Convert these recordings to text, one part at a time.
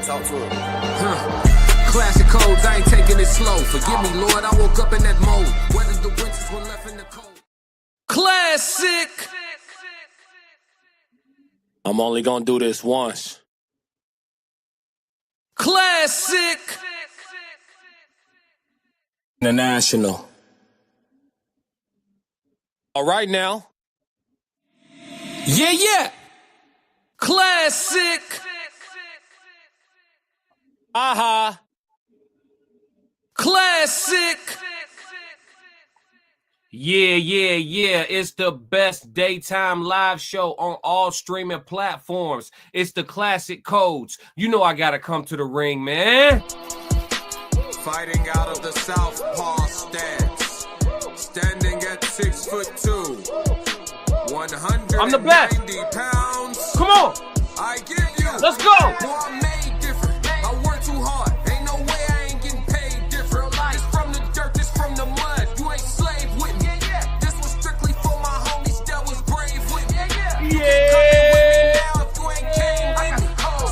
talk to him. Classic codes, I ain't taking it slow. Forgive me, Lord, I woke up in that mode. Whether the winters were left in the cold. Classic! I'm only gonna do this once. Classic! International. All right now. Yeah. Classic! Aha. Classic! Yeah. It's the best daytime live show on all streaming platforms. It's the Classic Codes. You know I gotta come to the ring, man. Fighting out of the southpaw stance. Standing at 6'2". 190 I'm the best. pounds. Come on. I give you. Let's go. Boy, I'm made different. I work too hard. Ain't no way I ain't getting paid different. This from the dirt, this from the mud. You ain't slave with me. This was strictly for my homies that was brave with me. You can't come in with me now if you ain't came with me.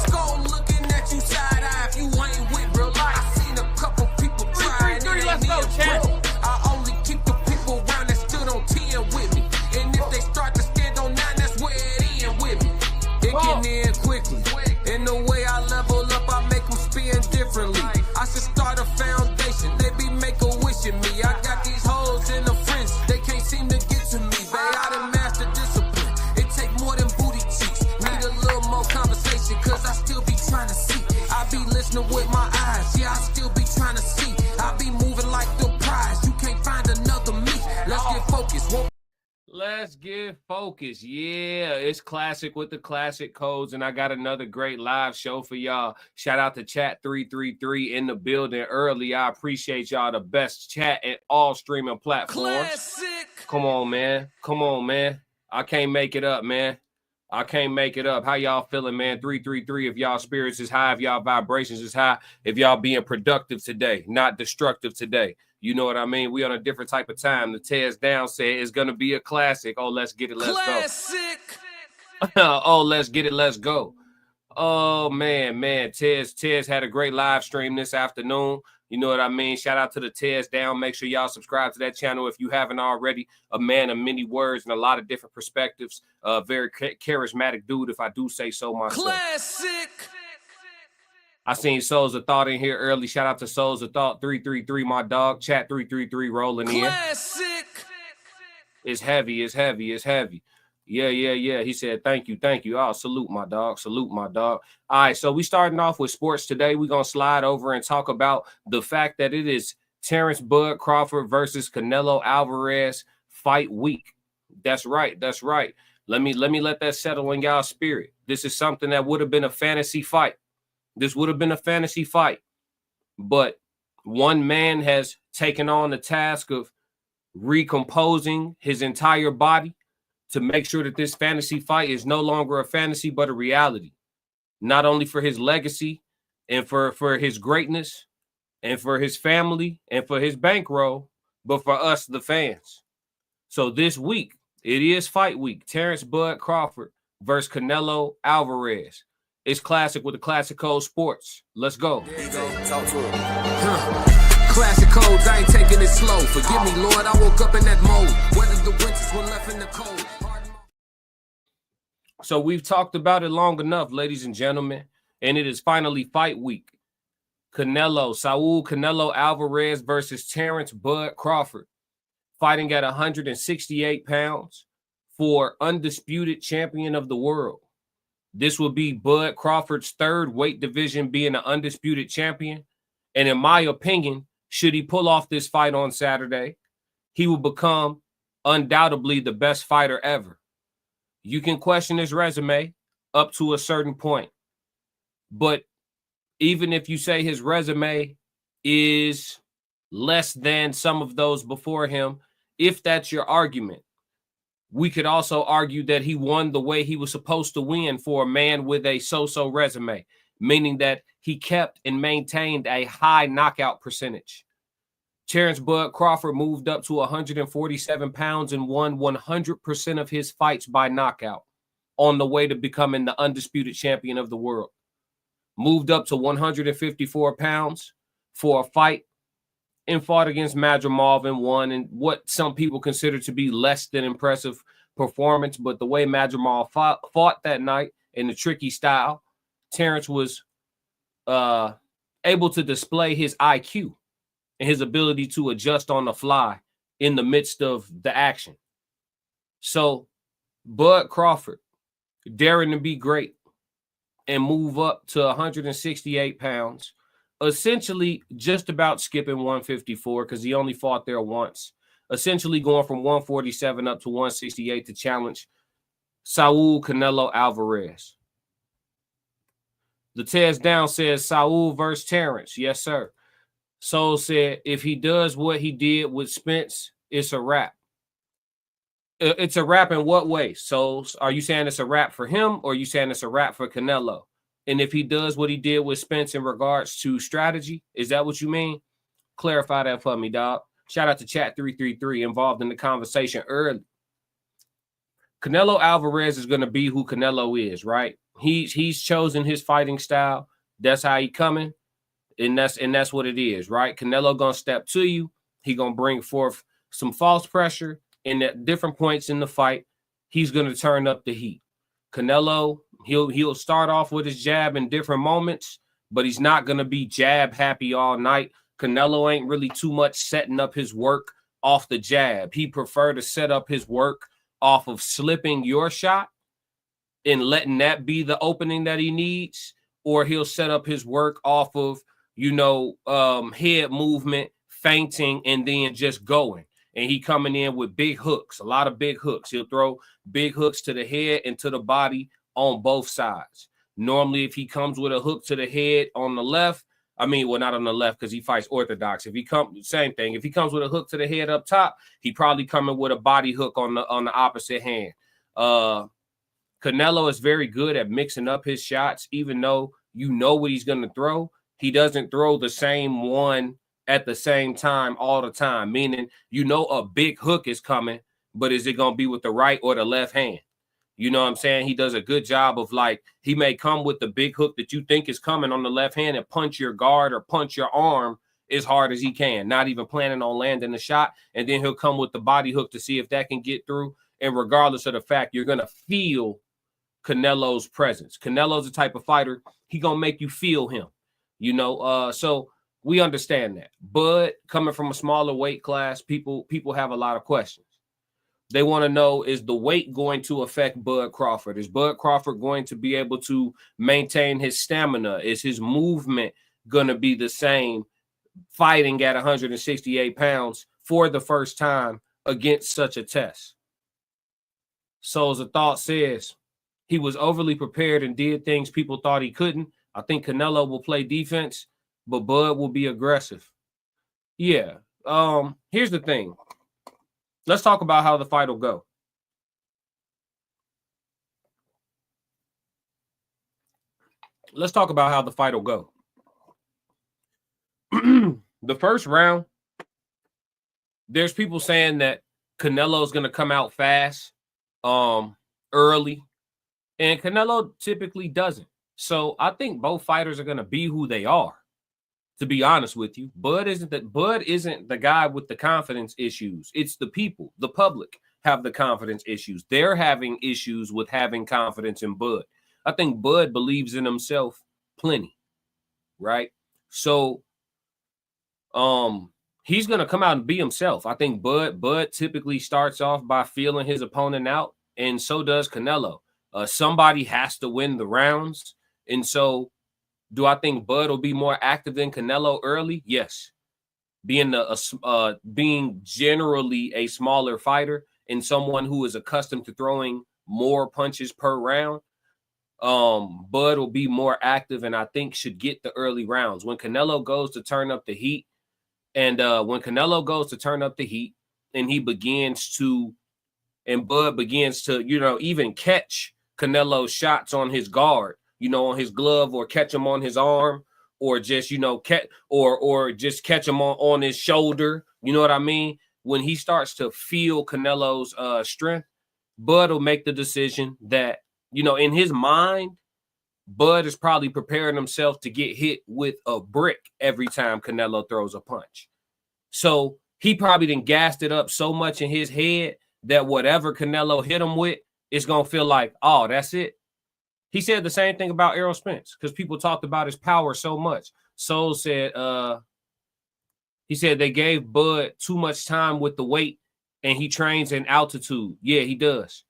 Skull looking at you side eye if you ain't with real life. I seen a couple people try and it ain't let's go, even champ. broke. I only keep the people around that stood on 10 with me. And if they start to stand on 9, that's where it end with me. It can end quickly. In the way I level up, I make them spin differently. I should start a foundation. They be make-a-wishing me. I got these hoes in the fringe. They can't seem to get to me. Babe, I done mastered discipline. It take more than booty cheeks. Need a little more conversation, cause I still be trying to see. I be listening with my eyes. Yeah, I still be trying to see. I be moving like the prize. You can't find another me. Let's get focused. Let's get focused. Yeah, it's Classic with the Classic Codes, and I got another great live show for y'all. Shout out to Chat 333 in the building early. I appreciate y'all. The best chat at all streaming platforms. Classic. Come on, man. I can't make it up, man. How y'all feeling, man? 333 if y'all spirits is high, if y'all vibrations is high, if y'all being productive today, not destructive today. You know what I mean? We on a different type of time. The Tears Down said it's going to be a classic. Oh, let's get it. Let's go. Oh, let's get it. Let's go. Oh, man. Tears had a great live stream this afternoon. You know what I mean? Shout out to the Tears Down. Make sure y'all subscribe to that channel if you haven't already. A man of many words and a lot of different perspectives. Very charismatic dude, if I do say so myself. Classic. I seen Souls of Thought in here early. Shout out to Souls of Thought 333, my dog. Chat 333 rolling in. Classic. It's heavy. Yeah. He said, thank you. Oh, salute my dog. All right, so we starting off with sports today. We're going to slide over and talk about the fact that it is Terrence Bud Crawford versus Canelo Alvarez fight week. That's right. Let me let that settle in y'all spirit. This is something that would have been a fantasy fight. But one man has taken on the task of recomposing his entire body to make sure that this fantasy fight is no longer a fantasy, but a reality, not only for his legacy and for his greatness and for his family and for his bankroll, but for us, the fans. So this week, it is fight week. Terrence Bud Crawford versus Canelo Alvarez. It's Classic with the Classic Code Sports. Let's go. Talk to him. Classic Codes, I ain't taking it slow. Forgive me, Lord, I woke up in that mode. Whether the winters were left in the cold. So we've talked about it long enough, ladies and gentlemen, and it is finally fight week. Saul Canelo Alvarez versus Terrence Bud Crawford, fighting at 168 pounds for undisputed champion of the world. This will be Bud Crawford's third weight division being an undisputed champion. And in my opinion, should he pull off this fight on Saturday, he will become undoubtedly the best fighter ever. You can question his resume up to a certain point. But even if you say his resume is less than some of those before him, if that's your argument, we could also argue that he won the way he was supposed to win for a man with a so-so resume, meaning that he kept and maintained a high knockout percentage. Terrence Bud Crawford moved up to 147 pounds and won 100% of his fights by knockout on the way to becoming the undisputed champion of the world. moved up to 154 pounds for a fight and fought against Madrimov and won in what some people consider to be less than impressive performance. But the way Madrimov fought that night in the tricky style, Terrence was able to display his IQ and his ability to adjust on the fly in the midst of the action. So Bud Crawford, daring to be great and move up to 168 pounds, essentially just about skipping 154 because he only fought there once, essentially going from 147 up to 168 to challenge Saul Canelo Alvarez. The Tez Down says Saul versus Terrence. Yes, sir. Soul said if he does what he did with Spence, it's a wrap. It's a wrap in what way? So are you saying it's a wrap for him or are you saying it's a wrap for Canelo? And if he does what he did with Spence in regards to strategy, is that what you mean? Clarify that for me, dog. Shout out to Chat 333 involved in the conversation early. Canelo Alvarez is going to be who Canelo is, right? He's chosen his fighting style. That's how he coming. And that's what it is, right? Canelo going to step to you. He going to bring forth some false pressure. And at different points in the fight, he's going to turn up the heat. Canelo, he'll start off with his jab in different moments, but he's not going to be jab happy all night. Canelo ain't really too much setting up his work off the jab. He prefer to set up his work off of slipping your shot and letting that be the opening that he needs, or he'll set up his work off of, head movement, feinting, and then just going. And he coming in with big hooks, a lot of big hooks. He'll throw big hooks to the head and to the body on both sides. Normally, if he comes with a hook to the head on the left, not on the left because he fights orthodox. If he comes, same thing. If he comes with a hook to the head up top, he probably coming with a body hook on the opposite hand. Canelo is very good at mixing up his shots, even though you know what he's going to throw. He doesn't throw the same one at the same time all the time, meaning a big hook is coming, but is it going to be with the right or the left hand? You know what I'm saying? He does a good job of he may come with the big hook that you think is coming on the left hand and punch your guard or punch your arm as hard as he can, not even planning on landing the shot. And then he'll come with the body hook to see if that can get through. And regardless of the fact, you're going to feel Canelo's presence. Canelo's the type of fighter, he going to make you feel him, so we understand that. But coming from a smaller weight class, people have a lot of questions. They want to know, is the weight going to affect Bud Crawford? Is Bud Crawford going to be able to maintain his stamina? Is his movement going to be the same fighting at 168 pounds for the first time against such a test? So as a thought says, he was overly prepared and did things people thought he couldn't. I think Canelo will play defense, but Bud will be aggressive. Yeah. Here's the thing. Let's talk about how the fight will go. The first round, there's people saying that Canelo is going to come out fast, early, and Canelo typically doesn't. So I think both fighters are going to be who they are. To be honest with you, Bud isn't the guy with the confidence issues. It's the people, the public have the confidence issues. They're having issues with having confidence in Bud. I think Bud believes in himself plenty, right? So he's going to come out and be himself. I think Bud typically starts off by feeling his opponent out, and so does Canelo. Somebody has to win the rounds, and so do I think Bud will be more active than Canelo early? Yes. Being generally a smaller fighter and someone who is accustomed to throwing more punches per round, Bud will be more active and I think should get the early rounds. When Canelo goes to turn up the heat, and he begins to, and Bud begins to, even catch Canelo's shots on his guard, on his glove, or catch him on his arm, or just, just catch him on his shoulder. You know what I mean? When he starts to feel Canelo's strength, Bud will make the decision that, in his mind, Bud is probably preparing himself to get hit with a brick every time Canelo throws a punch. So he probably done gassed it up so much in his head that whatever Canelo hit him with, it's going to feel like, oh, that's it. He said the same thing about Errol Spence because people talked about his power so much. Soul said, he said they gave Bud too much time with the weight and he trains in altitude. Yeah, he does.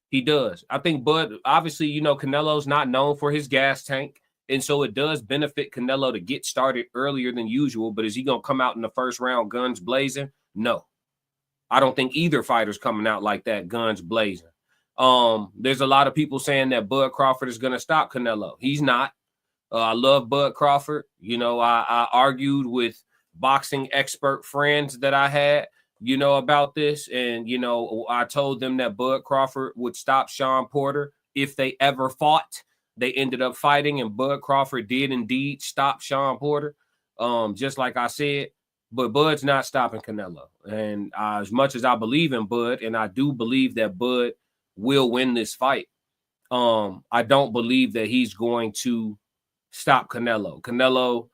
He does. I think Bud, obviously, you know, Canelo's not known for his gas tank. And so it does benefit Canelo to get started earlier than usual. But is he going to come out in the first round guns blazing? No. I don't think either fighter's coming out like that, guns blazing. There's a lot of people saying that Bud Crawford is going to stop Canelo. He's not. I love Bud Crawford. You know, I argued with boxing expert friends that I had, you know, about this. And, you know, I told them that Bud Crawford would stop Sean Porter if they ever fought. They ended up fighting, and Bud Crawford did indeed stop Sean Porter, just like I said. But Bud's not stopping Canelo. And as much as I believe in Bud, and I do believe that Bud will win this fight, I don't believe that he's going to stop Canelo. Canelo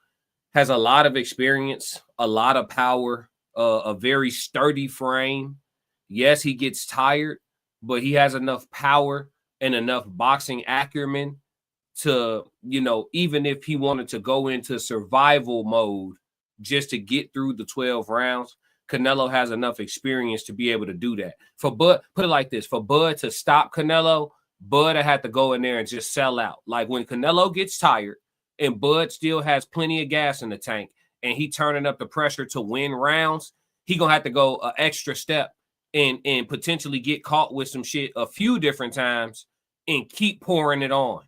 has a lot of experience, a lot of power, a very sturdy frame. Yes, he gets tired, but he has enough power and enough boxing acumen to, you know, even if he wanted to go into survival mode just to get through the 12 rounds, Canelo has enough experience to be able to do that. For Bud, put it like this, for Bud to stop Canelo, Bud had to go in there and just sell out. Like when Canelo gets tired and Bud still has plenty of gas in the tank and he turning up the pressure to win rounds, he gonna have to go an extra step and potentially get caught with some shit a few different times and keep pouring it on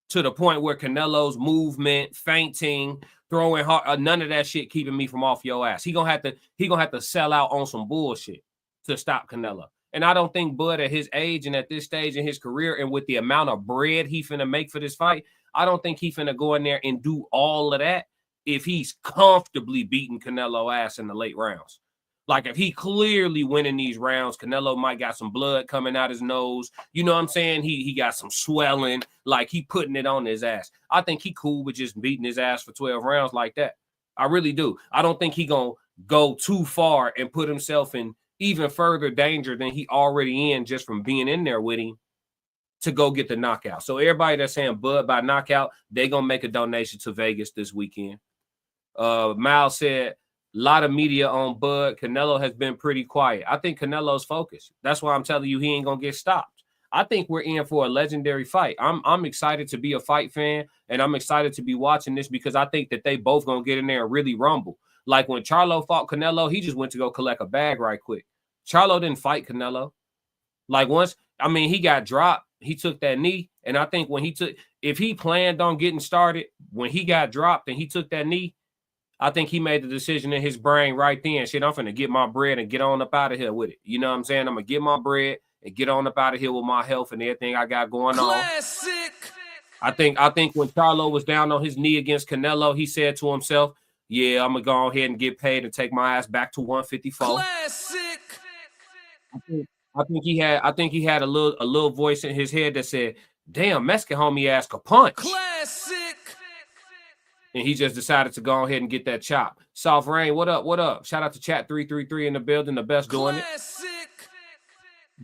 to the point where Canelo's movement, feinting, throwing hard, none of that shit keeping me from off your ass. He gonna have to sell out on some bullshit to stop Canelo. And I don't think Bud at his age and at this stage in his career and with the amount of bread he finna make for this fight, I don't think he finna go in there and do all of that if he's comfortably beating Canelo ass in the late rounds. Like if he clearly winning these rounds, Canelo might got some blood coming out his nose. You know what I'm saying? He got some swelling, like he putting it on his ass. I think he cool with just beating his ass for 12 rounds like that. I really do. I don't think he gonna go too far and put himself in even further danger than he already in just from being in there with him to go get the knockout. So everybody that's saying Bud by knockout, they gonna make a donation to Vegas this weekend. Miles said, a lot of media on Bud. Canelo has been pretty quiet. I think Canelo's focused. That's why I'm telling you he ain't gonna get stopped. I think we're in for a legendary fight. I'm excited to be a fight fan, and I'm excited to be watching this because I think that they both gonna get in there and really rumble. Like when Charlo fought Canelo, he just went to go collect a bag right quick. Charlo didn't fight Canelo. Like once, I mean, he got dropped. He took that knee, and I think when if he planned on getting started, when he got dropped and he took that knee, I think he made the decision in his brain right then. Shit, I'm finna get my bread and get on up out of here with it. You know what I'm saying? I'm gonna get my bread and get on up out of here with my health and everything I got going on. Classic. I think when Charlo was down on his knee against Canelo, he said to himself, "Yeah, I'm gonna go ahead and get paid and take my ass back to 154." Classic. I think he had a little voice in his head that said, "Damn, Mexican homie ass could punch." Classic. And he just decided to go ahead and get that chop. Soft Rain, what up? What up? Shout out to Chat 333 in the building, the best doing it.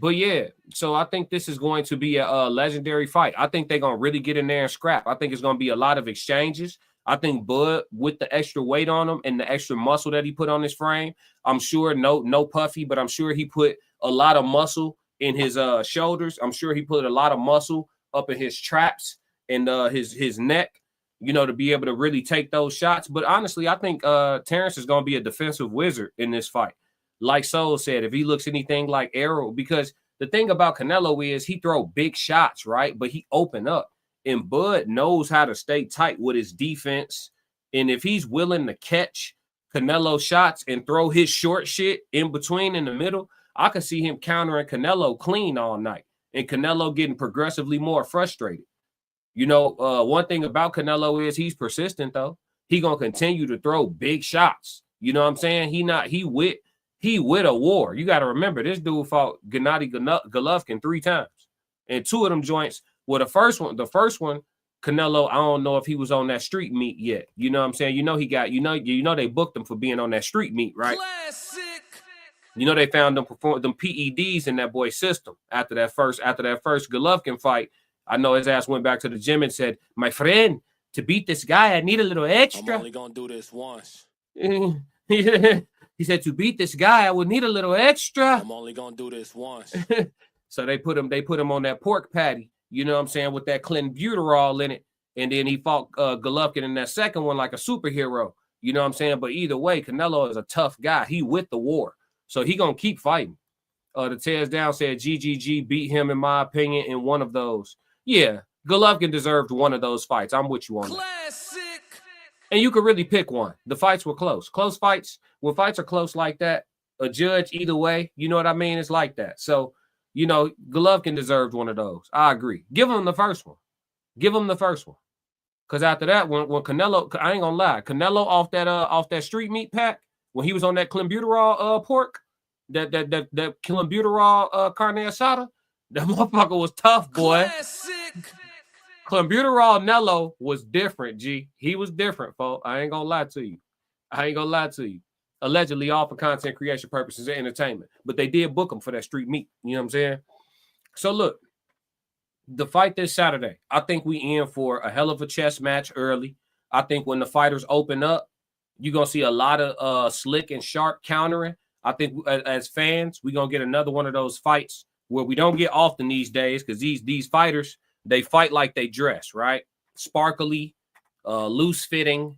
But yeah, so I think this is going to be a legendary fight. I think they're going to really get in there and scrap. I think it's going to be a lot of exchanges. I think Bud, with the extra weight on him and the extra muscle that he put on his frame, I'm sure, no puffy, but I'm sure he put a lot of muscle in his shoulders. I'm sure he put a lot of muscle up in his traps and his neck, you know, to be able to really take those shots. But honestly, I think Terrence is going to be a defensive wizard in this fight. Like Soul said, if he looks anything like Errol, because the thing about Canelo is he throw big shots, right? But he open up. And Bud knows how to stay tight with his defense. And if he's willing to catch Canelo shots and throw his short shit in between in the middle, I could see him countering Canelo clean all night and Canelo getting progressively more frustrated. You know, one thing about Canelo is he's persistent, though. He going to continue to throw big shots. You know what I'm saying? He with a war. You got to remember, this dude fought Gennady Golovkin 3 times. And 2 of them joints, well, the first one, Canelo, I don't know if he was on that street meat yet. You know what I'm saying? You know he got, you know they booked him for being on that street meat, right? Classic. You know they found them PEDs in that boy's system after that first Golovkin fight. I know his ass went back to the gym and said, "My friend, to beat this guy, I need a little extra." I'm only gonna do this once. He said, "To beat this guy, I would need a little extra." I'm only gonna do this once. So they put him on that pork patty. You know what I'm saying, with that clenbuterol in it. And then he fought Golovkin in that second one like a superhero. You know what I'm saying? But either way, Canelo is a tough guy. He with the war. So he going to keep fighting. The Tears Down said GGG beat him, in my opinion, in one of those. Yeah, Golovkin deserved one of those fights. I'm with you on that. Classic. And you could really pick one. The fights were close. Close fights. When fights are close like that, a judge either way, you know what I mean? It's like that. So, you know, Golovkin deserved one of those. I agree. Give him the first one. Give him the first one. Because after that, when Canelo, I ain't gonna lie, Canelo off that street meat pack, when he was on that clenbuterol pork, that clenbuterol carne asada, that motherfucker was tough, boy. Classic. Clenbuterol Nello was different, G. He was different, folks. I ain't gonna lie to you. Allegedly all for content creation purposes and entertainment. But they did book him for that street meat. You know what I'm saying? So look, the fight this Saturday, I think we in for a hell of a chess match early. I think when the fighters open up, you're going to see a lot of slick and sharp countering. I think as fans, we're going to get another one of those fights where we don't get often these days, because these fighters, they fight like they dress, right? Sparkly, loose-fitting,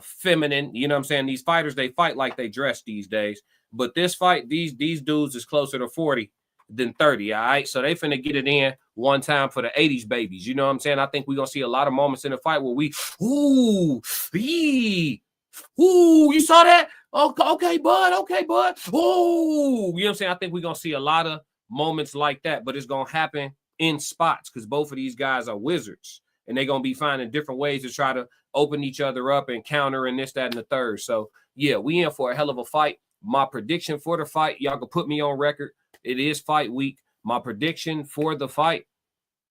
feminine. You know what I'm saying? These fighters, they fight like they dress these days. But this fight, these dudes is closer to 40 than 30, all right? So they finna get it in one time for the 80s babies. You know what I'm saying? I think we're gonna see a lot of moments in the fight where we, you saw that? Okay, bud. Oh, you know what I'm saying? I think we're gonna see a lot of moments like that, but it's gonna happen in spots because both of these guys are wizards, and they're gonna be finding different ways to try to open each other up and counter and this, that, and the third. So yeah, we in for a hell of a fight. My prediction for the fight, y'all can put me on record. It is fight week. My prediction for the fight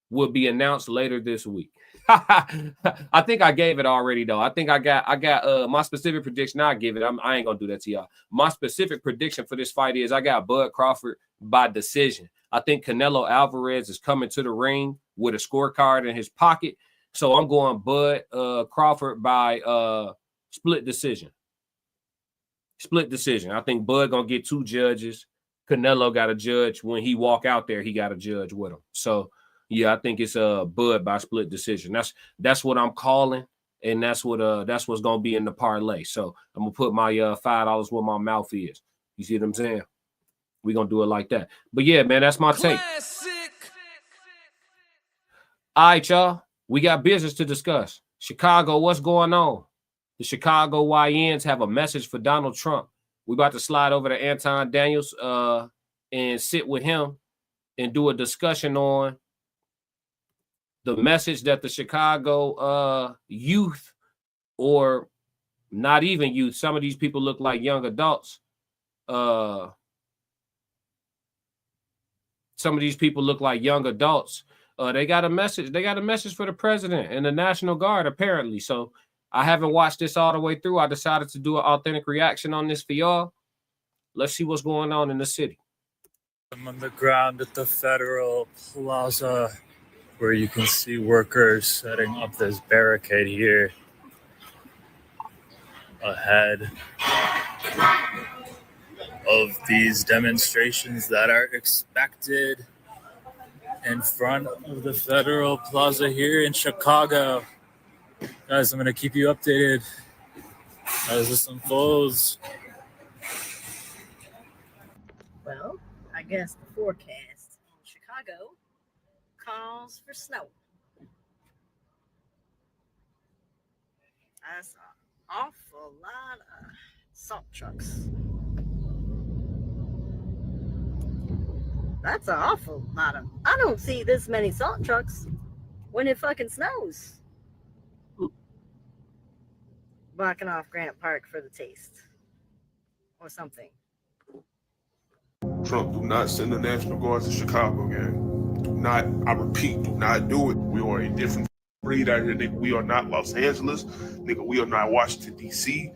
will be announced later this week. I think I gave it already, though. I think I got my specific prediction. I give it. I ain't gonna do that to y'all. My specific prediction for this fight is I got Bud Crawford by decision. I think Canelo Alvarez is coming to the ring with a scorecard in his pocket. So I'm going Bud Crawford by split decision. Split decision. I think Bud gonna get two judges. Canelo got a judge. When he walk out there, he got a judge with him. So yeah, I think it's Bud by split decision. That's what I'm calling, and that's what's gonna be in the parlay. So I'm gonna put my $5 where my mouth is. You see what I'm saying? We're gonna do it like that. But yeah, man, that's my take. Classic. All right, y'all. We got business to discuss. Chicago, what's going on? The Chicago YNs have a message for Donald Trump. We about to slide over to Anton Daniels and sit with him and do a discussion on the message that the Chicago youth, or not even youth, some of these people look like young adults. Some of these people look like young adults. They got a message. They got a message for the president and the National Guard, apparently. So I haven't watched this all the way through. I decided to do an authentic reaction on this for y'all. Let's see what's going on in the city. I'm on the ground at the Federal Plaza, where you can see workers setting up this barricade here ahead of these demonstrations that are expected in front of the Federal Plaza here in Chicago. Guys, I'm going to keep you updated as this unfolds. Well, I guess the forecast in Chicago calls for snow. That's an awful lot of salt trucks. That's an awful lot of... I don't see this many salt trucks when it fucking snows. Blocking off Grant Park for the taste. Or something. Trump, do not send the National Guard to Chicago, gang. I repeat, do not do it. We are a different breed out here, nigga. We are not Los Angeles, nigga. We are not Washington, D.C.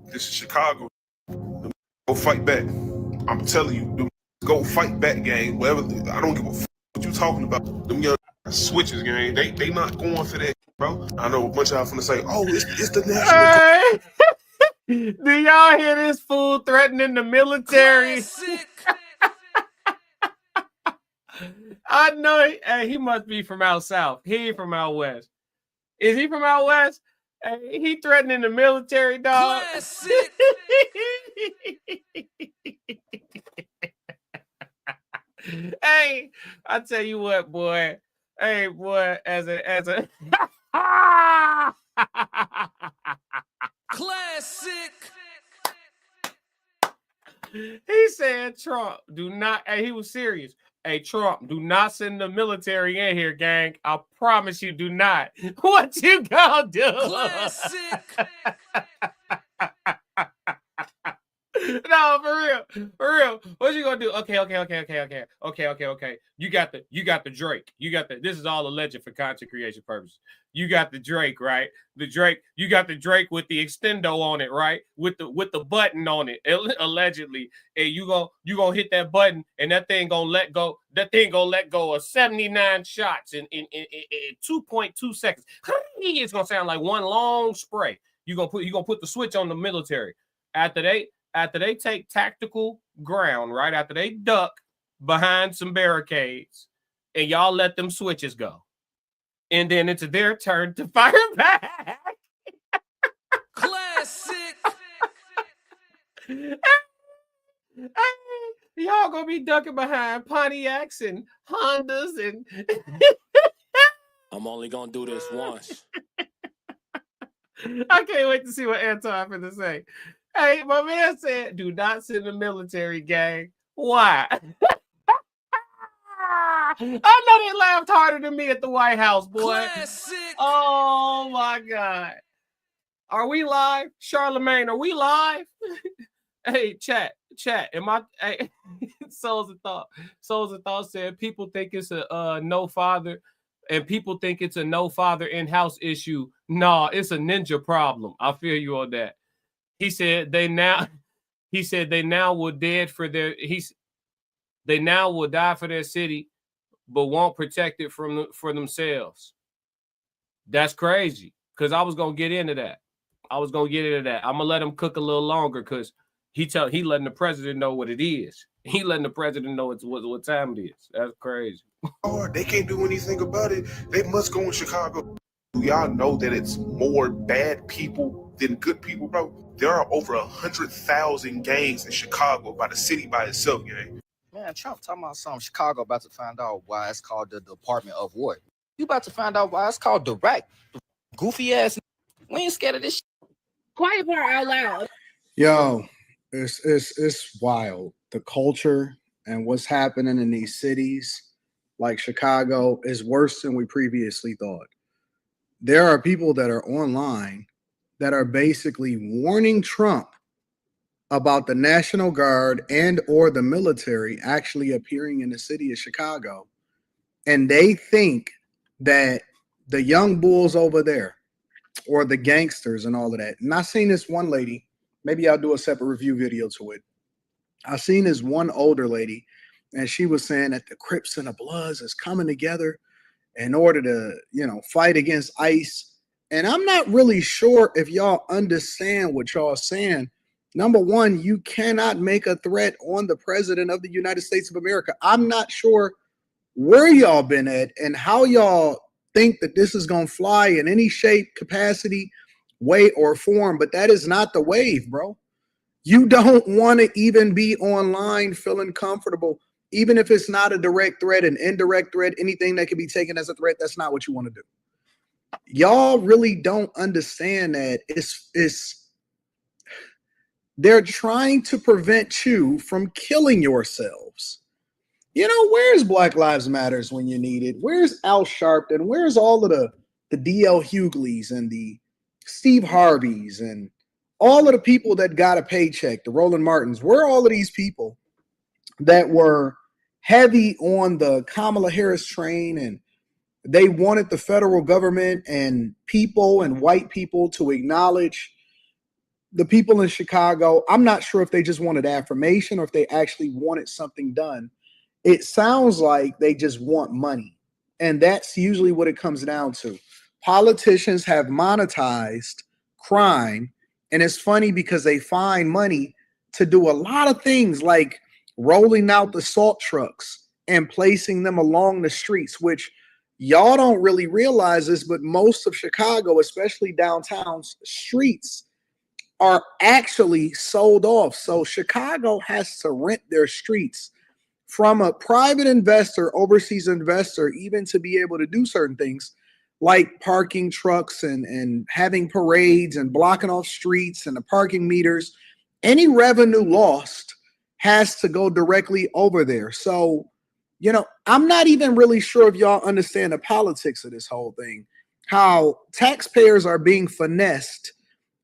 This is Chicago. Go fight back. I'm telling you, go fight back, gang. Whatever. I don't give a fuck what you talking about. Them young switches, gang. They not going for that, bro. I know a bunch of y'all finna say, oh, it's the national. Do y'all hear this fool threatening the military? I know he must be from out south. He ain't from out west. Is he from out west? Hey, he threatening the military, dog. Hey, I tell you what, boy. Hey, boy, as a Classic. He said, Trump, do not. Hey, he was serious. Hey, Trump, do not send the military in here, gang. I promise you, do not. What you gonna do? Classic. No, for real. What you gonna do? Okay. You got the Drake. This is all alleged for content creation purposes. You got the Drake, right? The Drake. You got the Drake with the extendo on it, right? With the button on it, allegedly. And you gonna hit that button, and that thing gonna let go. That thing gonna let go of 79 shots in 2.2 seconds. It's gonna sound like one long spray. You gonna put the switch on the military. After they take tactical ground, right? After they duck behind some barricades, and y'all let them switches go. And then it's their turn to fire back. Classic. Y'all gonna be ducking behind Pontiacs and Hondas and I'm only gonna do this once. I can't wait to see what Anton finna say. Hey, my man said, do not send the military, gang. Why? I know they laughed harder than me at the White House, boy. Classic. Oh, my God. Are we live? Charlemagne, are we live? Hey, chat. Am I? Hey, Souls of Thought said, people think it's a no father, and people think it's a no father in-house issue. Nah, it's a ninja problem. I feel you on that. He said they now will dead for their they now will die for their city, but won't protect it for themselves. That's crazy. Because I was gonna get into that. I'm gonna let him cook a little longer because he letting the president know what it is. He letting the president know what time it is. That's crazy. They can't do anything about it. They must go in Chicago. Do y'all know that it's more bad people than good people, bro? There are over 100,000 gangs in Chicago by the city by itself, gang. Man, Trump talking about something. Chicago about to find out why it's called the Department of what? You about to find out why it's called direct. Goofy ass. We ain't scared of this shit. Quiet part out loud. Yo, it's wild. The culture and what's happening in these cities like Chicago is worse than we previously thought. There are people that are online that are basically warning Trump about the National Guard and or the military actually appearing in the city of Chicago. And they think that the young bulls over there or the gangsters and all of that. And I seen this one lady, maybe I'll do a separate review video to it. I seen this one older lady, and she was saying that the Crips and the Bloods is coming together in order to, fight against ICE. And I'm not really sure if y'all understand what y'all saying. Number one, you cannot make a threat on the president of the United States of America. I'm not sure where y'all been at and how y'all think that this is going to fly in any shape, capacity, way, or form. But that is not the wave, bro. You don't want to even be online feeling comfortable, even if it's not a direct threat, an indirect threat, anything that can be taken as a threat. That's not what you want to do. Y'all really don't understand that they're trying to prevent you from killing yourselves. Where's Black Lives Matters when you need it? Where's Al Sharpton? Where's all of the D.L. Hugleys and the Steve Harveys and all of the people that got a paycheck, the Roland Martins? Where are all of these people that were heavy on the Kamala Harris train, and they wanted the federal government and people and white people to acknowledge the people in Chicago. I'm not sure if they just wanted affirmation or if they actually wanted something done. It sounds like they just want money. And that's usually what it comes down to. Politicians have monetized crime. And it's funny because they find money to do a lot of things like rolling out the salt trucks and placing them along the streets, which y'all don't really realize this, but most of Chicago, especially downtown's streets, are actually sold off. So Chicago has to rent their streets from a private investor, overseas investor, even to be able to do certain things like parking trucks and having parades and blocking off streets and the parking meters. Any revenue lost has to go directly over there. So, I'm not even really sure if y'all understand the politics of this whole thing, how taxpayers are being finessed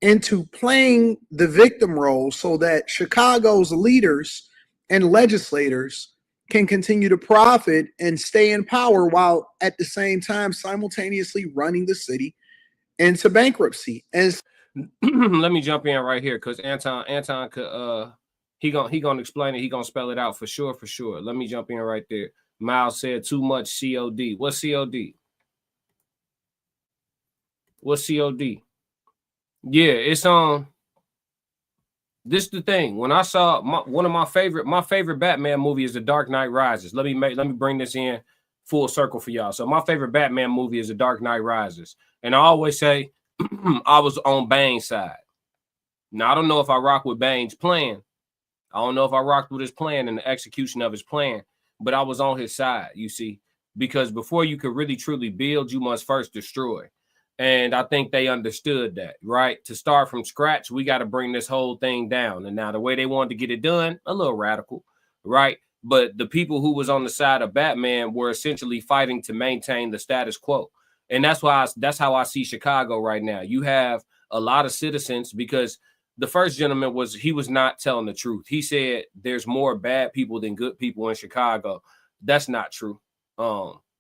into playing the victim role so that Chicago's leaders and legislators can continue to profit and stay in power while at the same time simultaneously running the city into bankruptcy. And let me jump in right here because Anton could he gonna explain it. He gonna spell it out for sure. Let me jump in right there. Miles said too much COD. What's COD? What's COD? Yeah, it's this is the thing. When I saw one of my favorite Batman movie is The Dark Knight Rises. Let me bring this in full circle for y'all. So my favorite Batman movie is The Dark Knight Rises. And I always say I was on Bane's side. Now I don't know if I rock with Bane's plan. I don't know if I rocked with his plan and the execution of his plan, but I was on his side, you see, because before you could really truly build, you must first destroy. And I think they understood that, right? To start from scratch, we got to bring this whole thing down. And now the way they wanted to get it done, a little radical, right? But the people who was on the side of Batman were essentially fighting to maintain the status quo. And that's how I see Chicago right now. You have a lot of citizens because the first gentleman was not telling the truth. He said there's more bad people than good people in Chicago. That's not true.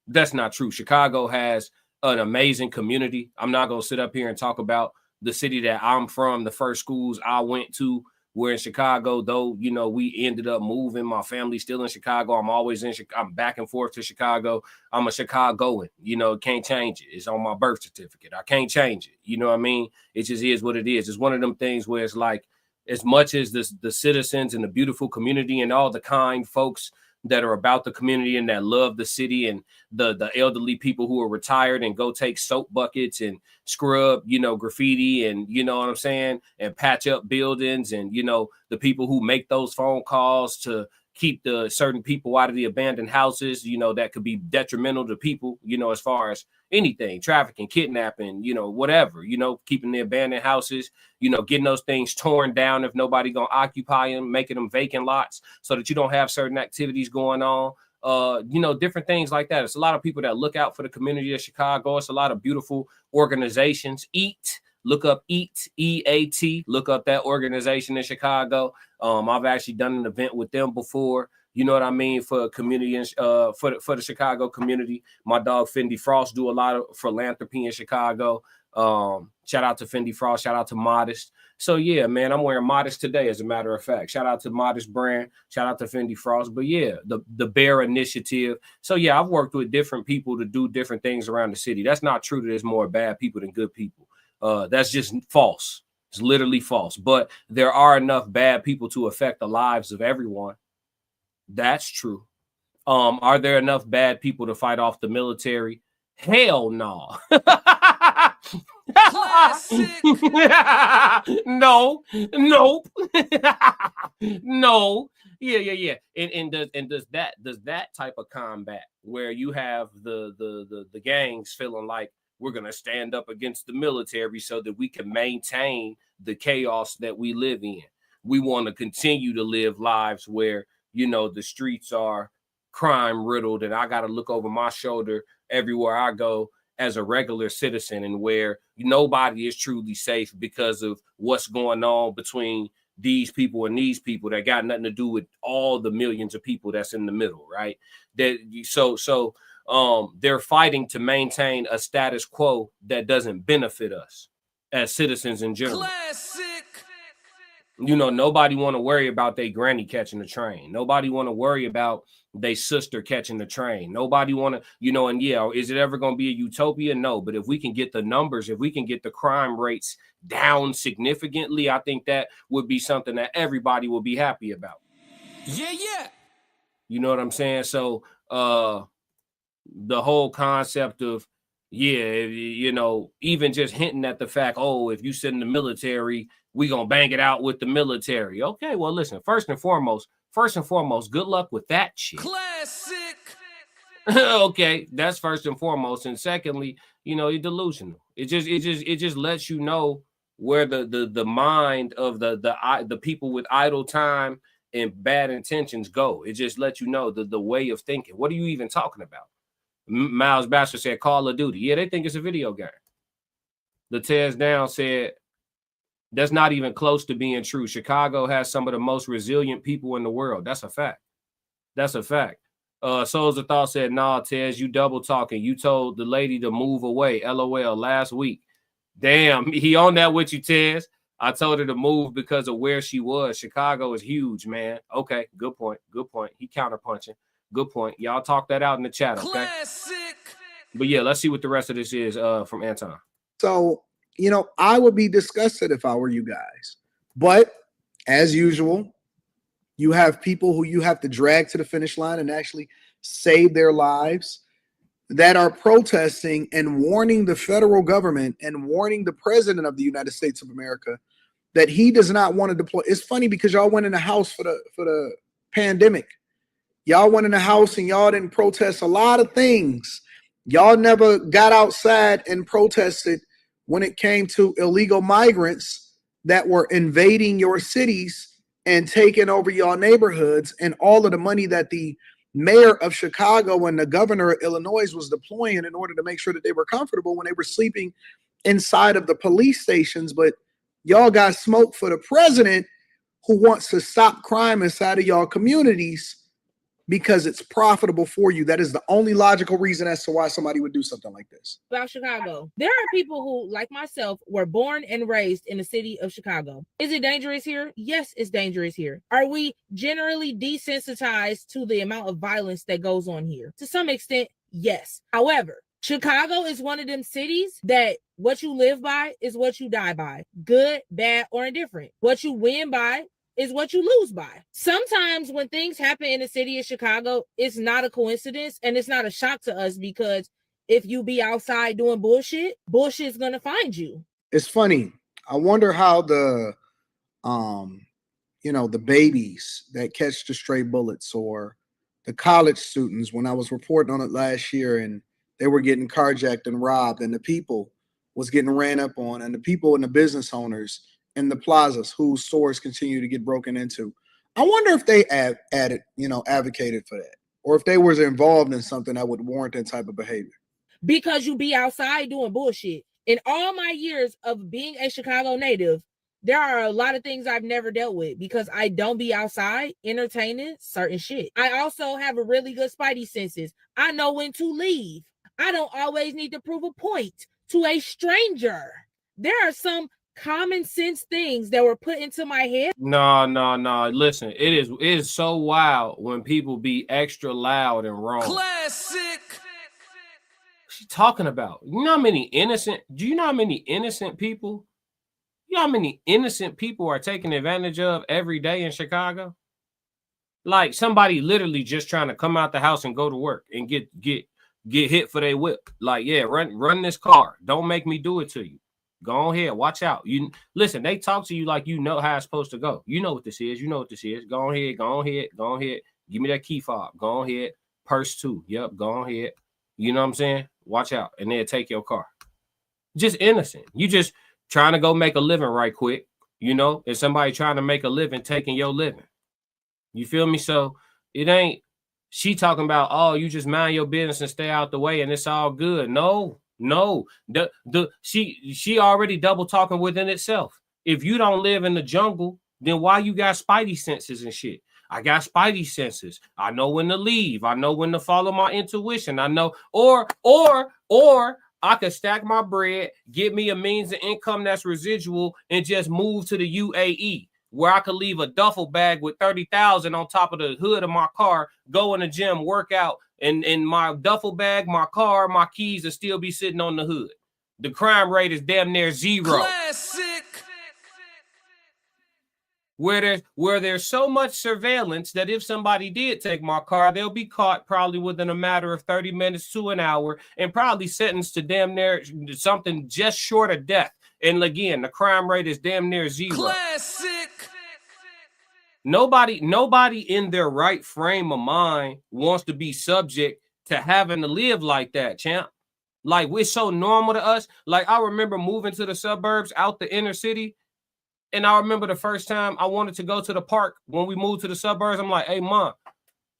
That's not true. Chicago has an amazing community. I'm not going to sit up here and talk about the city that I'm from, the first schools I went to were in Chicago, though, we ended up moving. My family's still in Chicago. I'm always in Chicago. I'm back and forth to Chicago. I'm a Chicagoan, can't change it. It's on my birth certificate. I can't change it. You know what I mean? It just is what it is. It's one of them things where it's like, as much as the citizens and the beautiful community and all the kind folks that are about the community and that love the city and the elderly people who are retired and go take soap buckets and scrub, graffiti and, you know what I'm saying, and patch up buildings and, the people who make those phone calls to keep the certain people out of the abandoned houses, that could be detrimental to people, as far as anything, trafficking, kidnapping, whatever, keeping the abandoned houses, getting those things torn down if nobody gonna occupy them, making them vacant lots so that you don't have certain activities going on, different things like that. It's a lot of people that look out for the community of Chicago. It's a lot of beautiful organizations. Look up EAT, EAT, look up that organization in Chicago. I've actually done an event with them before. You know what I mean? For a community, for the Chicago community. My dog Fendi Frost do a lot of philanthropy in Chicago. Shout out to Fendi Frost. Shout out to Modest. So yeah, man, I'm wearing Modest today, as a matter of fact. Shout out to Modest brand. Shout out to Fendi Frost. But yeah, the Bear Initiative. So yeah, I've worked with different people to do different things around the city. That's not true that there's more bad people than good people. That's just false. It's literally false. But there are enough bad people to affect the lives of everyone. That's true. Are there enough bad people to fight off the military? Hell no. No. Nope. No. Yeah. And does that type of combat where you have the gangs feeling like we're going to stand up against the military so that we can maintain the chaos that we live in. We want to continue to live lives where, the streets are crime riddled and I got to look over my shoulder everywhere I go as a regular citizen, and where nobody is truly safe because of what's going on between these people and these people that got nothing to do with all the millions of people that's in the middle, right? They're fighting to maintain a status quo that doesn't benefit us as citizens in general. Classic. You know, nobody want to worry about their granny catching the train. Nobody want to worry about their sister catching the train. Nobody want to, you know, and yeah, is it ever going to be a utopia? No, but if we can get the numbers, if we can get the crime rates down significantly, I think that would be something that everybody will be happy about. Yeah. You know what I'm saying? So the whole concept of, yeah, you know, even just hinting at the fact, oh, if you sit in the military, we gonna bang it out with the military. Okay, well, listen, first and foremost, good luck with that shit. Classic. Okay, that's first and foremost. And secondly, you know, you're delusional. It just lets you know where the mind of the people with idle time and bad intentions go. It just lets you know the way of thinking. What are you even talking about? Miles Bachelor said Call of Duty. Yeah, they think it's a video game. The Tears Down said that's not even close to being true. Chicago has some of the most resilient people in the world. That's a fact. That's a fact. Souls of Thought said, nah, Tez, you double talking. You told the lady to move away. LOL last week. Damn, he on that with you, Tez. I told her to move because of where she was. Chicago is huge, man. Okay, good point. Good point. He counterpunching. Good point. Y'all talk that out in the chat, okay? Classic. But yeah, let's see what the rest of this is from Anton. So, you know, I would be disgusted if I were you guys. But as usual, you have people who you have to drag to the finish line and actually save their lives that are protesting and warning the federal government and warning the president of the United States of America that he does not want to deploy. It's funny because y'all went in the house for the pandemic. Y'all went in the house and y'all didn't protest a lot of things. Y'all never got outside and protested when it came to illegal migrants that were invading your cities and taking over your neighborhoods, and all of the money that the mayor of Chicago and the governor of Illinois was deploying in order to make sure that they were comfortable when they were sleeping inside of the police stations. But y'all got smoke for the president who wants to stop crime inside of y'all communities because it's profitable for you. That is the only logical reason as to why somebody would do something like this. About Chicago, there are people who, like myself, were born and raised in the city of Chicago. Is it dangerous here? Yes, it's dangerous here. Are we generally desensitized to the amount of violence that goes on here? To some extent, yes. However, Chicago is one of them cities that what you live by is what you die by. Good, bad, or indifferent. What you win by is what you lose by. Sometimes when things happen in the city of Chicago, it's not a coincidence and it's not a shock to us, because if you be outside doing bullshit, bullshit's gonna find you. It's funny. I wonder how the the babies that catch the stray bullets, or the college students, when I was reporting on it last year and they were getting carjacked and robbed, and the people was getting ran up on, and the people and the business owners in the plazas whose stores continue to get broken into. I wonder if they advocated for that, or if they was involved in something that would warrant that type of behavior. Because you be outside doing bullshit. In all my years of being a Chicago native, there are a lot of things I've never dealt with because I don't be outside entertaining certain shit. I also have a really good spidey senses. I know when to leave. I don't always need to prove a point to a stranger. There are some common sense things that were put into my head. No. Listen, it is so wild when people be extra loud and wrong. Classic. What's she talking about? Do you know how many innocent people? You know how many innocent people are taken advantage of every day in Chicago? Like somebody literally just trying to come out the house and go to work and get hit for their whip. Like, yeah, run this car. Don't make me do it to you. Go ahead, watch out. You listen, they talk to you like you know how it's supposed to go. You know what this is. Go ahead. Give me that key fob. Go ahead. Purse too. Yep, go ahead. You know what I'm saying? Watch out. And then take your car. Just innocent. You just trying to go make a living right quick. You know, and somebody trying to make a living taking your living. You feel me? So it ain't she talking about, oh, you just mind your business and stay out the way and it's all good. No. She already double talking within itself. If you don't live in the jungle then why you got spidey senses and shit? I got spidey senses. I know when to leave. I know when to follow my intuition. I know, or I could stack my bread, get me a means of income that's residual, and just move to the UAE, where I could leave a duffel bag with 30,000 on top of the hood of my car, go in the gym, work out, and my duffel bag, my car, my keys will still be sitting on the hood. The crime rate is damn near zero. Classic. Where there's so much surveillance that if somebody did take my car, they'll be caught probably within a matter of 30 minutes to an hour and probably sentenced to damn near something just short of death. And again, the crime rate is damn near zero. Classic. Nobody in their right frame of mind wants to be subject to having to live like that, champ. Like, we're so normal to us. Like, I remember moving to the suburbs out the inner city. And I remember the first time I wanted to go to the park when we moved to the suburbs. I'm like, hey, Mom,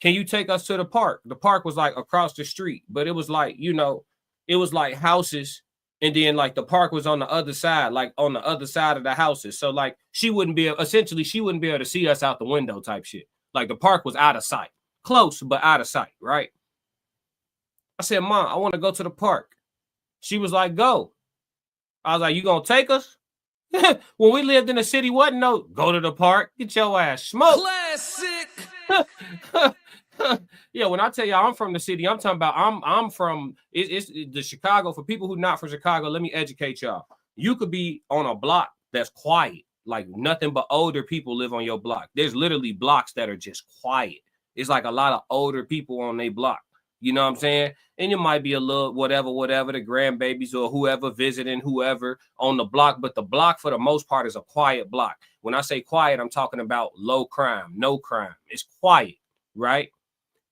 can you take us to the park? The park was like across the street, but it was like, you know, it was like houses. And then like the park was on the other side, like on the other side of the houses. So like she wouldn't be able to see us out the window type shit. Like the park was out of sight, close, but out of sight, right? I said, Mom, I want to go to the park. She was like, go. I was like, you gonna take us? When we lived in the city, wasn't no go to the park, get your ass smoked. Classic. Yeah, when I tell you I'm from the city, I'm talking about I'm from it's the Chicago. For people who not from Chicago, let me educate y'all. You could be on a block that's quiet, like nothing but older people live on your block. There's literally blocks that are just quiet. It's like a lot of older people on their block. You know what I'm saying? And it might be a little whatever, the grandbabies or whoever visiting whoever on the block. But the block, for the most part, is a quiet block. When I say quiet, I'm talking about low crime, no crime. It's quiet, right?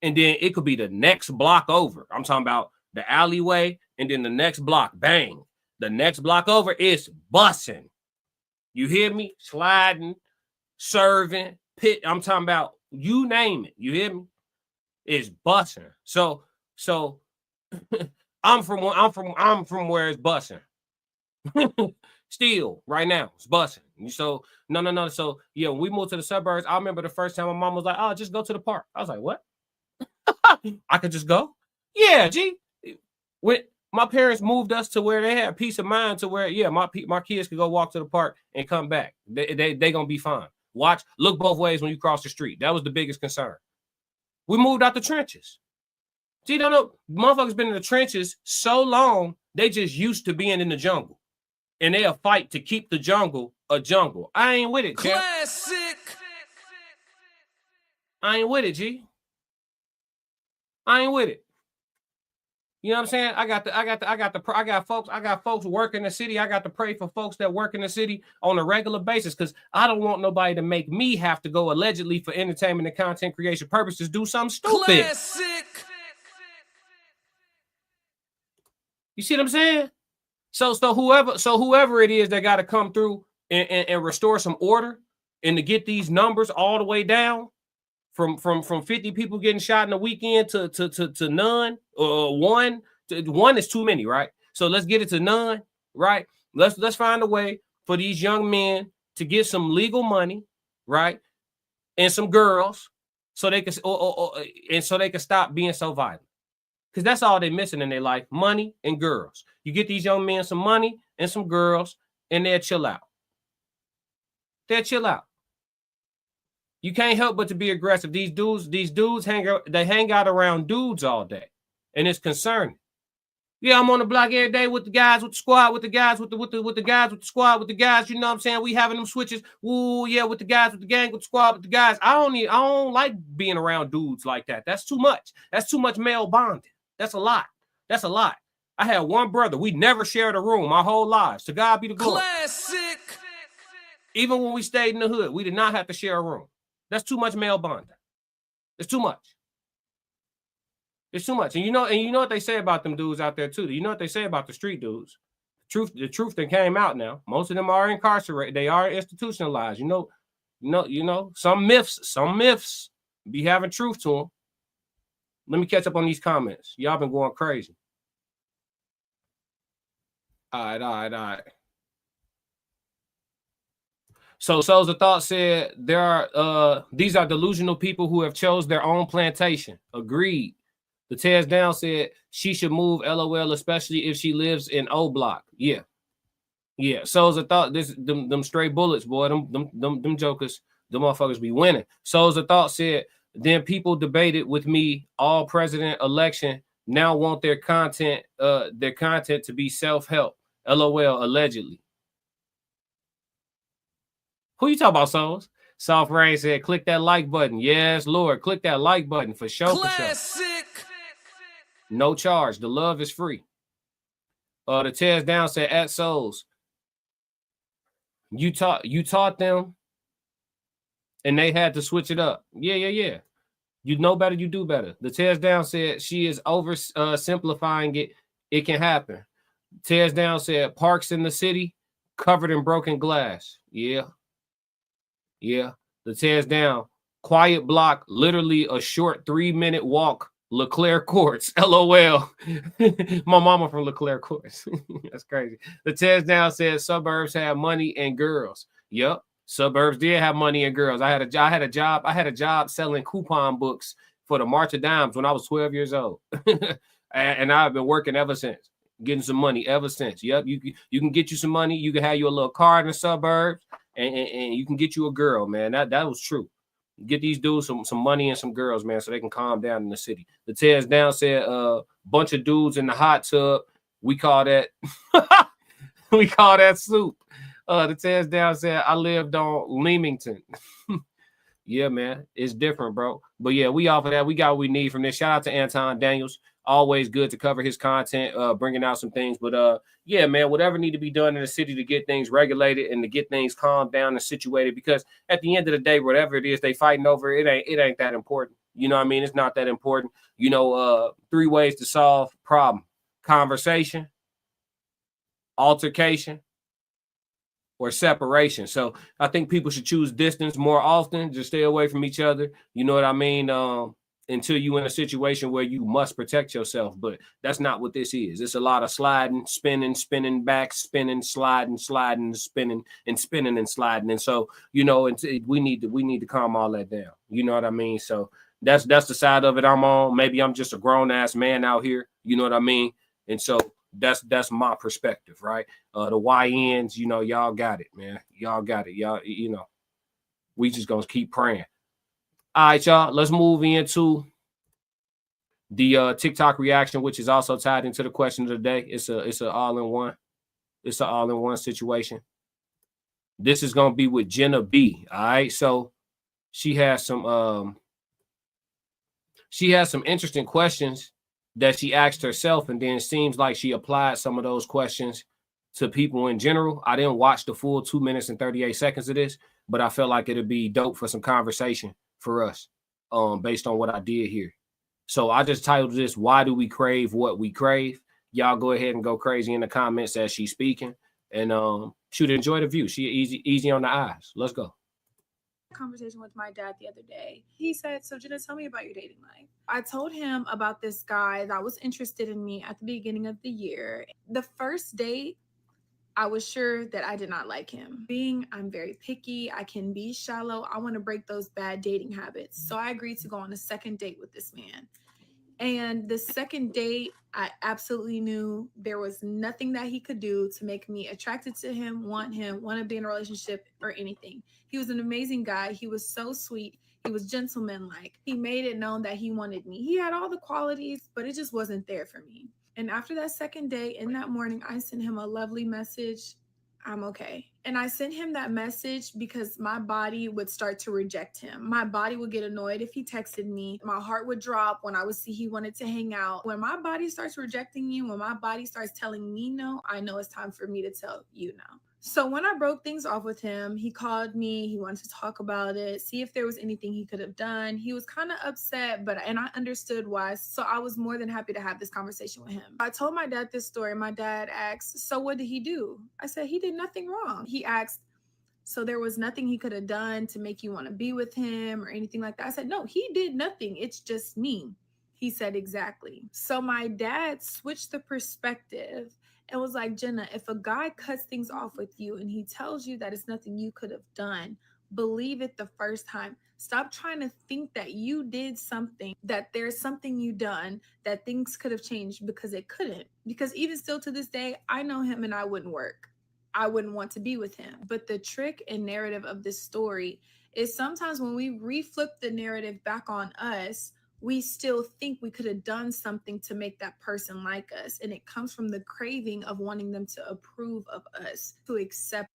And then it could be the next block over. I'm talking about the alleyway and then the next block, bang. The next block over is bussing. You hear me? Sliding, serving, pit. I'm talking about you name it. You hear me? It's bussing. So I'm from where it's bussing. Still, right now, it's bussing. So no. So yeah, when we moved to the suburbs, I remember the first time my mom was like, "Oh, just go to the park." I was like, "What? I could just go?" Yeah, G. When my parents moved us to where they had peace of mind, to where my kids could go walk to the park and come back. They gonna be fine. Look both ways when you cross the street. That was the biggest concern. We moved out the trenches. See, you don't know, motherfuckers been in the trenches so long, they just used to being in the jungle. And they'll fight to keep the jungle a jungle. I ain't with it, champ. Classic. I ain't with it, G. I ain't with it. You know what I'm saying? I got folks working the city. I got to pray for folks that work in the city on a regular basis, because I don't want nobody to make me have to go allegedly for entertainment and content creation purposes do something stupid. Classic. You see what I'm saying? So whoever it is that got to come through and restore some order and to get these numbers all the way down from 50 people getting shot in a weekend to none, or one is too many, right? So let's get it to none, right? Let's find a way for these young men to get some legal money, right? And some girls, so they can so they can stop being so violent. Because that's all they're missing in their life: money and girls. You get these young men some money and some girls, and they'll chill out. You can't help but to be aggressive. These dudes hang out around dudes all day, and it's concerning. Yeah, I'm on the block every day with the guys, with the squad, with the guys, with the guys, with the squad, with the guys. You know what I'm saying? We having them switches. Ooh, yeah, with the guys, with the gang, with the squad, with the guys. I don't like being around dudes like that. That's too much. That's too much male bonding. That's a lot. I had one brother. We never shared a room our whole lives. To God be the glory. Classic. Even when we stayed in the hood, we did not have to share a room. That's too much male bonding. It's too much. It's too much. And you know what they say about them dudes out there too. You know what they say about the street dudes. The truth that came out now. Most of them are incarcerated. They are institutionalized. You know, some myths be having truth to them. Let me catch up on these comments. Y'all been going crazy. All right. So Souls of Thought said there are these are delusional people who have chose their own plantation. Agreed. The Tears Down said she should move, LOL, especially if she lives in O Block. Yeah. Yeah. Souls of Thought, them stray bullets, boy, them jokers, them motherfuckers be winning. Souls of Thought said, then people debated with me all president election now want their content to be self-help. LOL, allegedly. Who you talking about, Souls? Soft Rain said, click that like button. Yes, Lord, click that like button for sure. Classic. No charge. The love is free. The Tears Down said, at Souls, you taught them and they had to switch it up. Yeah. You know better, you do better. The Tears Down said she is over simplifying it. It can happen. Tears Down said parks in the city covered in broken glass. Yeah. The Tears Down. Quiet block, literally a short 3-minute walk. LeClaire Courts. LOL. My mama from LeClaire Courts. That's crazy. The Tears Down said suburbs have money and girls. Yep. Suburbs did have money and girls. I had a job selling coupon books for the March of Dimes when I was 12 years old. and I've been working ever since. Getting some money ever since. Yep. You can get you some money. You can have you a little car in the suburbs. And you can get you a girl, man. That was true. Get these dudes some money and some girls, man, so they can calm down in the city. The Tears Down said bunch of dudes in the hot tub. We call that soup. The Tears Down said I lived on Leamington. Yeah, man, it's different, bro. But yeah, we off of that. We got what we need from this. Shout out to Anton Daniels. Always good to cover his content, bringing out some things. But yeah, man, whatever need to be done in the city to get things regulated and to get things calmed down and situated. Because at the end of the day, whatever it is they fighting over, it ain't that important. You know what I mean? It's not that important. 3 ways to solve problem: conversation, altercation, or separation. So I think people should choose distance more often. Just stay away from each other. You know what I mean? Until you're in a situation where you must protect yourself. But that's not what this is. It's a lot of sliding, spinning back, spinning, sliding, spinning, and sliding. And so, we need to calm all that down. You know what I mean? So that's the side of it I'm on. Maybe I'm just a grown ass man out here. You know what I mean? And so that's my perspective, right? The YNs, y'all got it, man. Y'all got it. Y'all, we just gonna keep praying. All right, y'all, let's move into the TikTok reaction, which is also tied into the question of the day. It's an all-in-one. It's an all-in-one situation. This is going to be with Jenna B. All right, so she has some interesting questions that she asked herself, and then it seems like she applied some of those questions to people in general. I didn't watch the full 2 minutes and 38 seconds of this, but I felt like it'd be dope for some conversation for us, based on what I did here. So I just titled this, Why Do We Crave What We Crave? Y'all go ahead and go crazy in the comments as she's speaking, and should enjoy the view. She easy on the eyes. Let's go. Conversation with my dad the other day. He said, so Jenna, tell me about your dating life. I told him about this guy that was interested in me at the beginning of the year. The first date, I was sure that I did not like him. I'm very picky. I can be shallow. I want to break those bad dating habits. So I agreed to go on a second date with this man. And the second date, I absolutely knew there was nothing that he could do to make me attracted to him, want to be in a relationship or anything. He was an amazing guy. He was so sweet. He was gentlemanlike. He made it known that he wanted me. He had all the qualities, but it just wasn't there for me. And after that second day, in that morning, I sent him a lovely message. I'm okay. And I sent him that message because my body would start to reject him. My body would get annoyed if he texted me. My heart would drop when I would see he wanted to hang out. When my body starts rejecting you, when my body starts telling me no, I know it's time for me to tell you no. So when I broke things off with him, he called me. He wanted to talk about it, see if there was anything he could have done. He was kind of upset, and I understood why. So I was more than happy to have this conversation with him. I told my dad this story. My dad asked, so what did he do? I said, he did nothing wrong. He asked, so there was nothing he could have done to make you want to be with him or anything like that? I said, no, he did nothing. It's just me. He said, exactly. So my dad switched the perspective and was like, Jenna, if a guy cuts things off with you and he tells you that it's nothing you could have done, believe it the first time. Stop trying to think that you did something, that there's something you done, that things could have changed, because it couldn't. Because even still to this day, I know him and I wouldn't work. I wouldn't want to be with him. But the trick and narrative of this story is sometimes when we reflip the narrative back on us, we still think we could have done something to make that person like us. And it comes from the craving of wanting them to approve of us, to accept.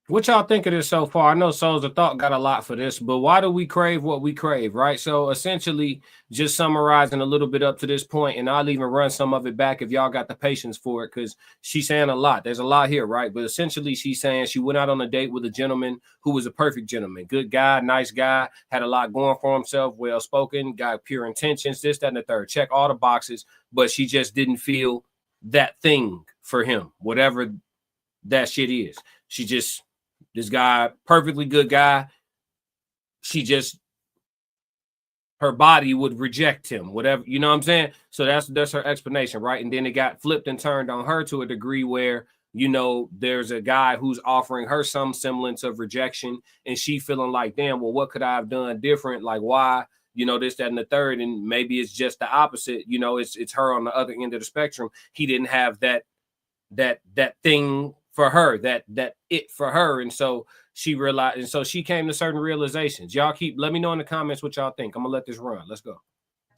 What y'all think of this so far? I know Souls of Thought got a lot for this, but why do we crave what we crave, right? So essentially, just summarizing a little bit up to this point, and I'll even run some of it back if y'all got the patience for it, because she's saying a lot. There's a lot here, right? But essentially, she's saying she went out on a date with a gentleman who was a perfect gentleman, good guy, nice guy, had a lot going for himself, well-spoken, got pure intentions, this, that, and the third. Check all the boxes, but she just didn't feel that thing for him, whatever that shit is. She just... This guy, perfectly good guy. She just, her body would reject him, whatever, you know what I'm saying? So that's her explanation, right? And then it got flipped and turned on her to a degree where, you know, there's a guy who's offering her some semblance of rejection, and she feeling like, damn, well, what could I have done different? Like, why, you know, this, that, and the third. And maybe it's just the opposite. You know, it's her on the other end of the spectrum. He didn't have that thing for her, that it for her. And so she realized, and so she came to certain realizations. Y'all let me know in the comments what y'all think. I'm gonna let this run. Let's go.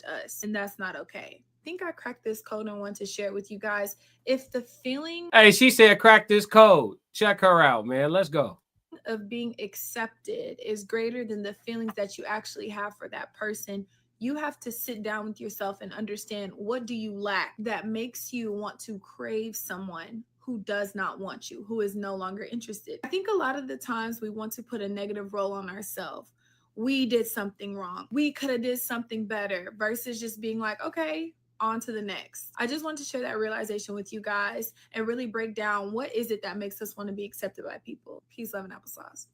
Us, and that's not okay. I think I cracked this code and want to share it with you guys. If the feeling, hey, she said crack this code. Check her out, man. Let's go. Of being accepted is greater than the feelings that you actually have for that person, you have to sit down with yourself and understand, what do you lack that makes you want to crave someone who does not want you, who is no longer interested? I think a lot of the times we want to put a negative role on ourselves. We did something wrong. We could have did something better, versus just being like, okay, on to the next. I just want to share that realization with you guys and really break down, what is it that makes us want to be accepted by people? Peace, love, and applesauce.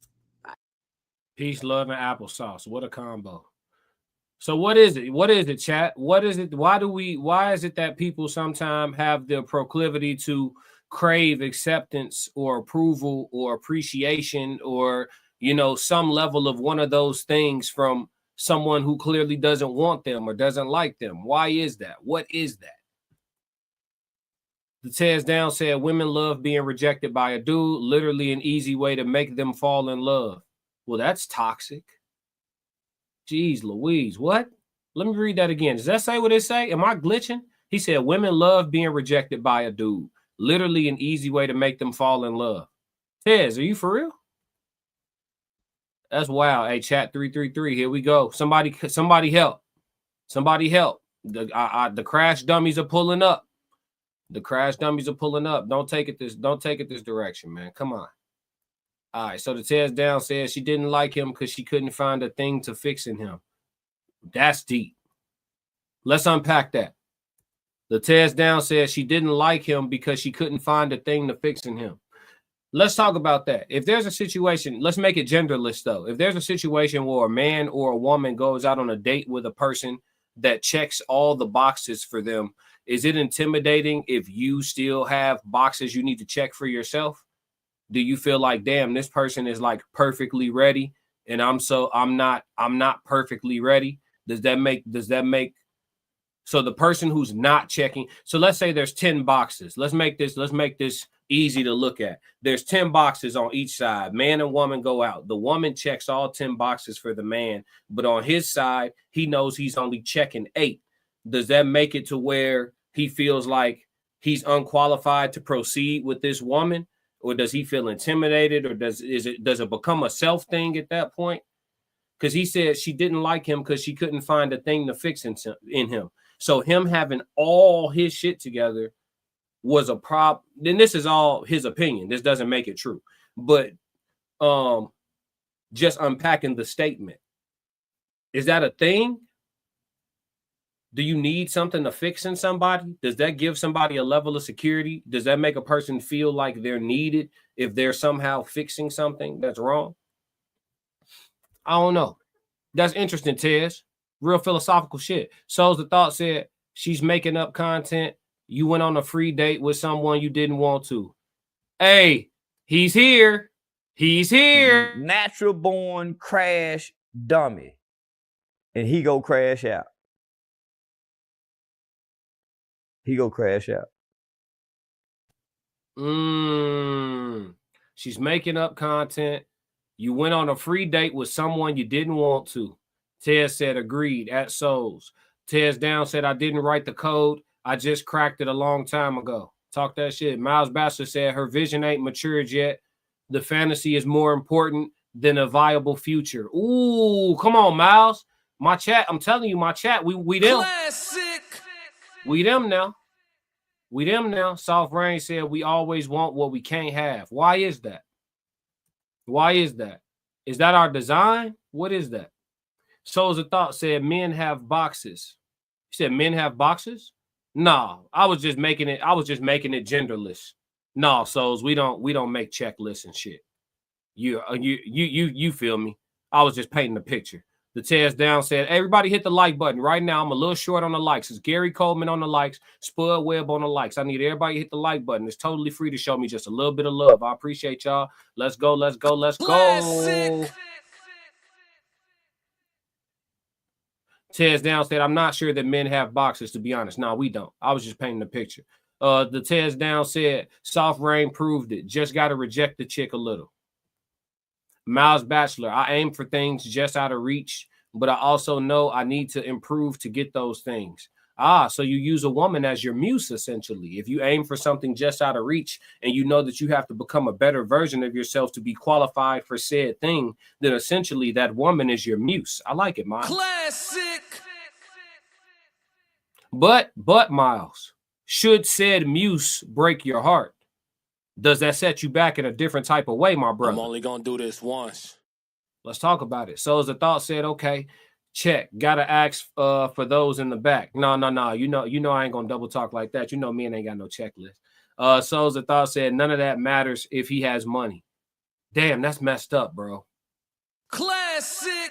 Bye. Peace, love, and applesauce. What a combo. So what is it? What is it, chat? What is it? Why is it that people sometimes have the proclivity to crave acceptance or approval or appreciation, or, you know, some level of one of those things from someone who clearly doesn't want them or doesn't like them? Why is that? What is that? The Tez Down said, women love being rejected by a dude, literally an easy way to make them fall in love. Well, that's toxic. Jeez Louise, what? Let me read that again. Does that say what it say? Am I glitching? He said, women love being rejected by a dude, literally an easy way to make them fall in love. Tez, are you for real? That's wild. Hey, chat 333. Here we go. Somebody help. Somebody help. The crash dummies are pulling up. The crash dummies are pulling up. Don't take it this direction, man. Come on. All right. So the Tez Down says she didn't like him because she couldn't find a thing to fix in him. That's deep. Let's unpack that. The Tez Down says she didn't like him because she couldn't find a thing to fix in him. Let's talk about that. If there's a situation, let's make it genderless though. If there's a situation where a man or a woman goes out on a date with a person that checks all the boxes for them, is it intimidating if you still have boxes you need to check for yourself? Do you feel like, damn, this person is like perfectly ready and I'm not perfectly ready? Does that make so the person who's not checking, so let's say there's 10 boxes. Let's make this easy to look at. There's 10 boxes on each side. Man and woman go out. The woman checks all 10 boxes for the man, but on his side, he knows he's only checking 8. Does that make it to where he feels like he's unqualified to proceed with this woman? Or does he feel intimidated? Or does it become a self thing at that point? Because he said she didn't like him because she couldn't find a thing to fix in him. So him having all his shit together was a problem. Then this is all his opinion. This doesn't make it true. But just unpacking the statement. Is that a thing? Do you need something to fix in somebody? Does that give somebody a level of security? Does that make a person feel like they're needed if they're somehow fixing something that's wrong? I don't know. That's interesting, Tez. Real philosophical shit. Souls the Thought said she's making up content You went on a free date with someone you didn't want to. Hey, he's here. He's here. Natural born crash dummy. And he go crash out. He go crash out. She's making up content. You went on a free date with someone you didn't want to. Tez said, agreed, at Souls. Tez Down said, I didn't write the code. I just cracked it a long time ago. Talk that shit. Miles Bachelor said, her vision ain't matured yet. The fantasy is more important than a viable future. Ooh, come on, Miles. My chat, I'm telling you, my chat, we them. Classic. We them now. We them now. Soft Rain said, we always want what we can't have. Why is that? Why is that? Is that our design? What is that? Souls of Thought said, men have boxes. He said, men have boxes? No, I was just making it genderless. No, Souls, we don't make checklists and shit. You feel me? I was just painting a picture. The Tez Down said, everybody hit the like button. Right now, I'm a little short on the likes. It's Gary Coleman on the likes, Spud Webb on the likes. I need everybody to hit the like button. It's totally free to show me just a little bit of love. I appreciate y'all. Let's go, let's go, let's go. Tez Down said, I'm not sure that men have boxes, to be honest. No, we don't. I was just painting a picture. The Tez Down said, Soft Rain proved it. Just got to reject the chick a little. Miles Bachelor, I aim for things just out of reach, but I also know I need to improve to get those things. So you use a woman as your muse, essentially. If you aim for something just out of reach and you know that you have to become a better version of yourself to be qualified for said thing, then essentially that woman is your muse. I like it, Miles. Classic. But Miles, should said muse break your heart? Does that set you back in a different type of way, my brother? I'm only gonna do this once. Let's talk about it. So as the thought said, okay, check. Gotta ask for those in the back. No. You know I ain't gonna double talk like that. You know me and ain't got no checklist. So as the thought said, none of that matters if he has money. Damn, that's messed up, bro. Classic.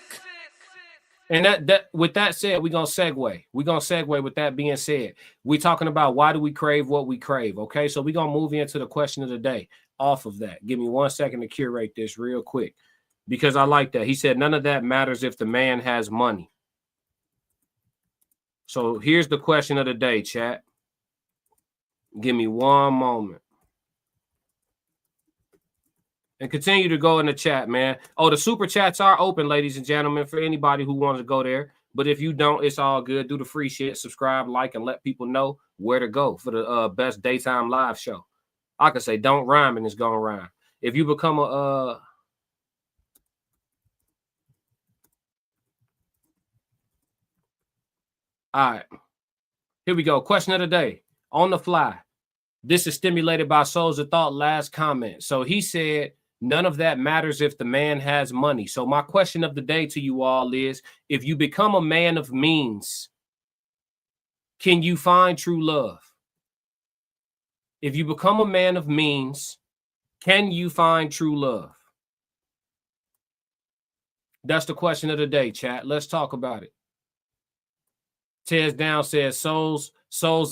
And that with that said, we're gonna segue. We're gonna segue with that being said. We're talking about why do we crave what we crave. Okay, so we're gonna move into the question of the day off of that. Give me 1 second to curate this real quick because I like that. He said none of that matters if the man has money. So here's the question of the day, chat. Give me 1 moment. And continue to go in the chat, man. Oh, the super chats are open, ladies and gentlemen, for anybody who wants to go there. But if you don't, it's all good. Do the free shit, subscribe, like, and let people know where to go for the best daytime live show. I can say don't rhyme and it's gonna rhyme. If you become a all right, here we go. Question of the day on the fly. This is stimulated by Souls of Thought last comment. So he said, none of that matters if the man has money. So my question of the day to you all is, if you become a man of means, can you find true love? If you become a man of means, can you find true love? That's the question of the day, chat. Let's talk about it. Tez Down says, souls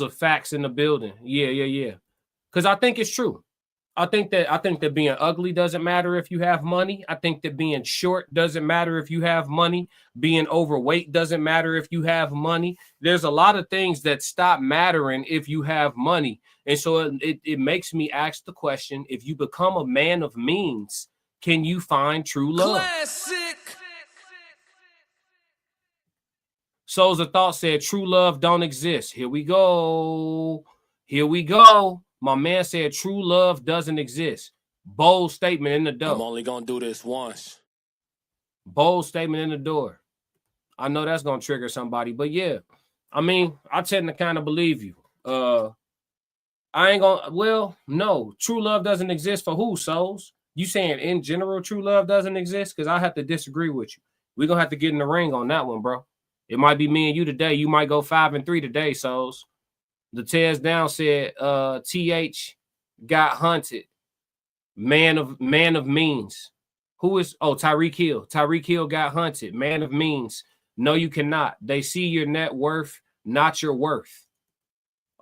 of facts in the building. Yeah. Because I think it's true. I think that being ugly doesn't matter if you have money. I think that being short doesn't matter if you have money. Being overweight doesn't matter if you have money. There's a lot of things that stop mattering if you have money. And so it makes me ask the question, if you become a man of means, can you find true love? Classic. Souls of Thought said true love don't exist. Here we go. My man said true love doesn't exist. Bold statement in the door. I'm only gonna do this once. Bold statement in the door. I know that's gonna trigger somebody, but yeah. I mean, I tend to kind of believe you. No, true love doesn't exist for who, Souls? You saying in general true love doesn't exist? Because I have to disagree with you. We're gonna have to get in the ring on that one, bro. It might be me and you today. You might go 5-3 today, Souls. The Tez Down said, TH got hunted. Man of means. Who is Tyreek Hill. Tyreek Hill got hunted. Man of means. No, you cannot. They see your net worth, not your worth.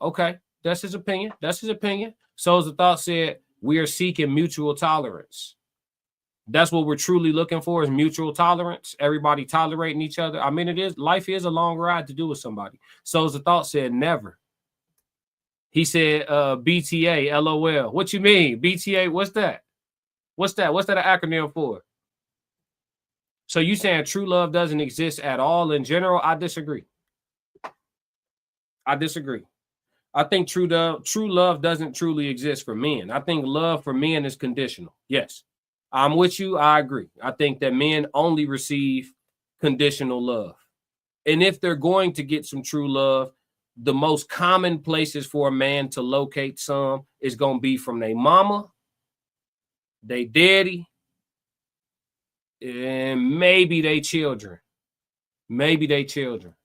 Okay. That's his opinion. That's his opinion. Souls of Thought said, we are seeking mutual tolerance. That's what we're truly looking for, is mutual tolerance. Everybody tolerating each other. I mean, life is a long ride to do with somebody. Souls of Thought said never. He said BTA, LOL. What you mean? BTA, what's that? What's that? What's that an acronym for? So you saying true love doesn't exist at all in general? I disagree. I disagree. I think true love doesn't truly exist for men. I think love for men is conditional. Yes, I'm with you. I agree. I think that men only receive conditional love. And if they're going to get some true love, the most common places for a man to locate some is going to be from their mama, their daddy, and maybe they children. Maybe they children.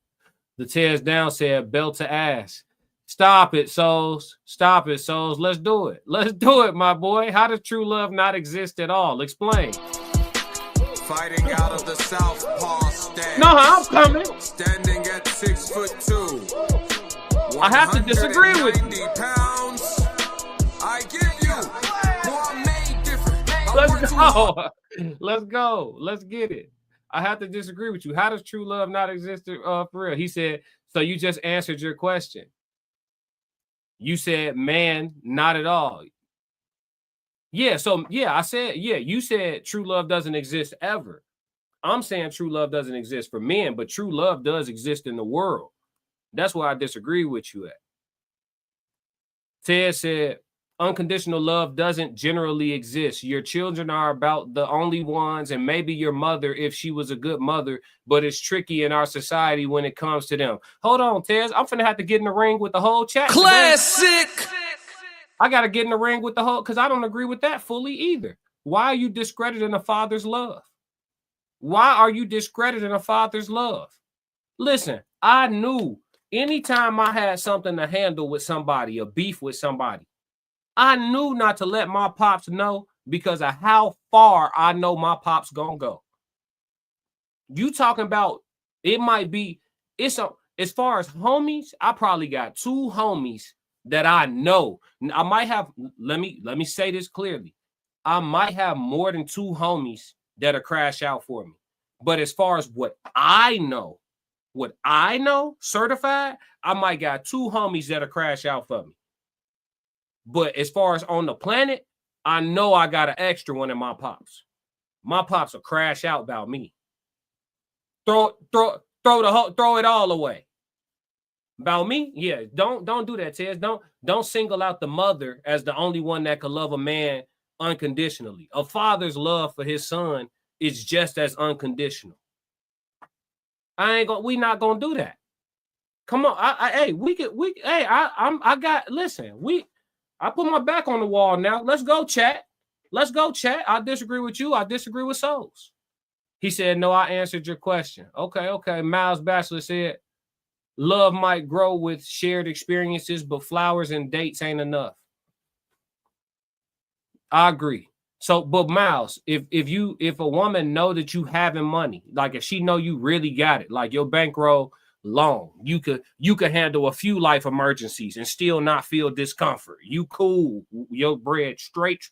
The tears down said belt to ass. Stop it, souls. Stop it, souls. Let's do it. Let's do it, my boy. How does true love not exist at all? Explain. Fighting out of the southpaw stand. No, I'm coming. Standing at 6'2". I have to disagree with you. Pounds. I give you more made different. Let's go. Let's go. Let's get it. I have to disagree with you. How does true love not exist for real? He said, so you just answered your question. You said, man, not at all. Yeah, so yeah, I said, yeah, you said true love doesn't exist ever. I'm saying true love doesn't exist for men, but true love does exist in the world. That's why I disagree with you at. Ted said, unconditional love doesn't generally exist. Your children are about the only ones, and maybe your mother if she was a good mother, but it's tricky in our society when it comes to them. Hold on, Tez. I'm finna have to get in the ring with the whole chat. Classic. I got to get in the ring with the whole, because I don't agree with that fully either. Why are you discrediting a father's love? Why are you discrediting a father's love? Listen, I knew anytime I had something to handle with somebody, a beef with somebody, I knew not to let my pops know because of how far I know my pops gonna go. You talking about it might be, as far as homies, I probably got 2 homies that I know. I might have, let me say this clearly. I might have more than 2 homies that'll crash out for me. But as far as what I know, certified, I might got 2 homies that'll crash out for me. But as far as on the planet, I know I got an extra one in my pops. My pops will crash out about me. Throw it all away. About me? Yeah, don't do that, Tez. Don't single out the mother as the only one that can love a man unconditionally. A father's love for his son is just as unconditional. We not gonna do that. Come on, I put my back on the wall now. Let's go, chat. Let's go, chat. I disagree with you. I disagree with Souls. He said, no, I answered your question. Okay. Miles Bachelor said, love might grow with shared experiences, but flowers and dates ain't enough. I agree. So, but Miles, if a woman know that you having money, like if she know you really got it, like your bankroll long, you could handle a few life emergencies and still not feel discomfort. You cool, your bread straight.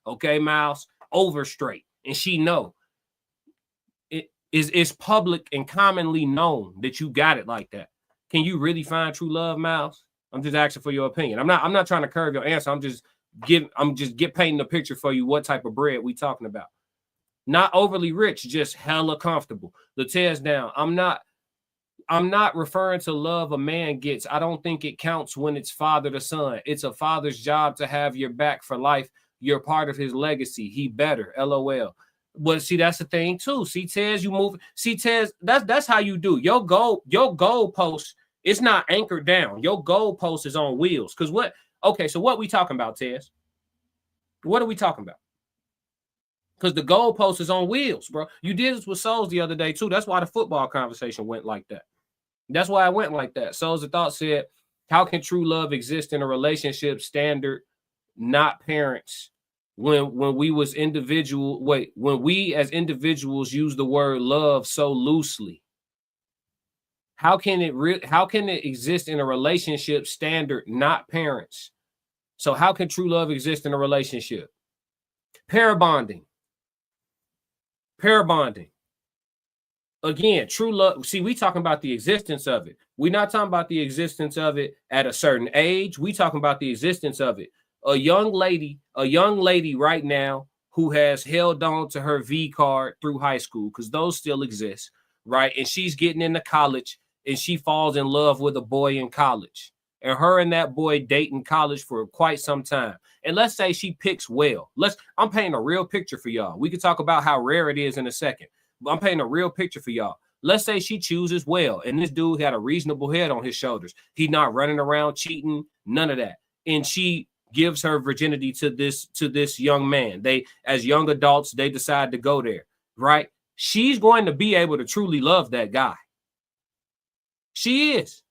Okay, Miles, over straight, and she know. It's public and commonly known that you got it like that. Can you really find true love, Miles? I'm just asking for your opinion. I'm not trying to curve your answer. I'm just painting a picture for you what type of bread we talking about. Not overly rich, just hella comfortable. The tears down. I'm not referring to love a man gets. I don't think it counts when it's father to son. It's a father's job to have your back for life. You're part of his legacy. He better. LOL. But see, that's the thing too. See, Tez, you move. See, Tez, that's how you do. Your goal post, it's not anchored down. Your goal post is on wheels. Because what? Okay, so what we talking about, Tez? What are we talking about? Because the goal post is on wheels, bro. You did this with Souls the other day too. That's why the football conversation went like that. That's why I went like that. Souls of Thought said, how can true love exist in a relationship standard, not parents? When we as individuals use the word love so loosely. How can it exist in a relationship standard, not parents? So how can true love exist in a relationship? Pair bonding. Again, true love. See, we talking about the existence of it. We're not talking about the existence of it at a certain age. We talking about the existence of it. A young lady right now who has held on to her V card through high school, because those still exist, right? And she's getting into college and she falls in love with a boy in college. And her and that boy date in college for quite some time. And let's say she picks well. I'm painting a real picture for y'all. We can talk about how rare it is in a second. But I'm painting a real picture for y'all. Let's say she chooses well, and this dude had a reasonable head on his shoulders. He's not running around cheating, none of that. And she gives her virginity to this young man. They, as young adults, they decide to go there, right? She's going to be able to truly love that guy. She is.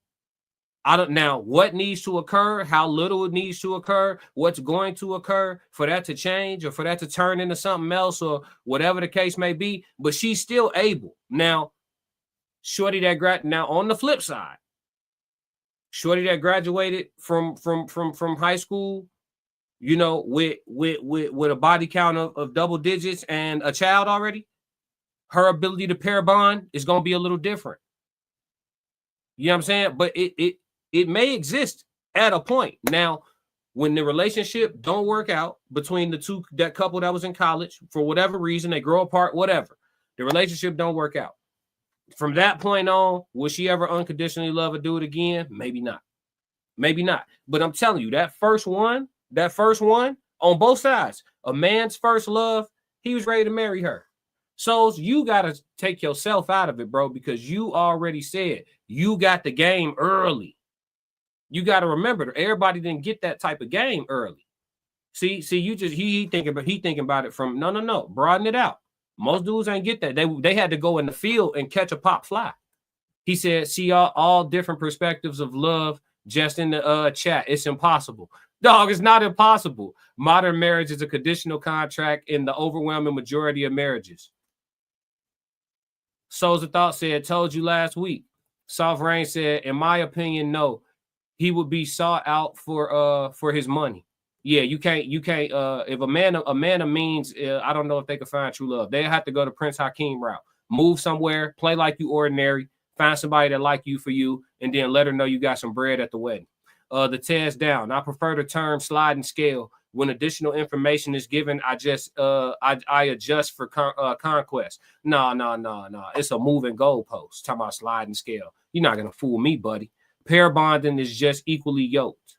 Now, what needs to occur, how little it needs to occur, what's going to occur for that to change or for that to turn into something else or whatever the case may be, but she's still able. Now, shorty that now on the flip side, shorty that graduated from high school, you know, with a body count of double digits and a child already, her ability to pair bond is going to be a little different. You know what I'm saying? But it may exist at a point. Now, when the relationship don't work out between that couple that was in college, for whatever reason, they grow apart, whatever, the relationship don't work out. From that point on, will she ever unconditionally love a dude again? Maybe not. Maybe not. But I'm telling you, that first one on both sides, a man's first love, he was ready to marry her. So you got to take yourself out of it, bro, because you already said you got the game early. You got to remember that everybody didn't get that type of game early. See, you just he thinking about it from no, broaden it out. Most dudes ain't get that. They had to go in the field and catch a pop fly. He said, see all different perspectives of love just in the chat. It's impossible. Dog, it's not impossible. Modern marriage is a conditional contract in the overwhelming majority of marriages. Souls of Thought said, told you last week. Soft Rain said, in my opinion, no. He would be sought out for his money. Yeah, you can't if a man of means, I don't know if they can find true love. They have to go to Prince Hakeem route. Move somewhere, play like you ordinary, find somebody that like you for you, and then let her know you got some bread at the wedding. The tears down. I prefer the term sliding scale. When additional information is given, I adjust for conquest. No. It's a moving goalpost. Talking about sliding scale. You're not gonna fool me, buddy. Pair bonding is just equally yoked.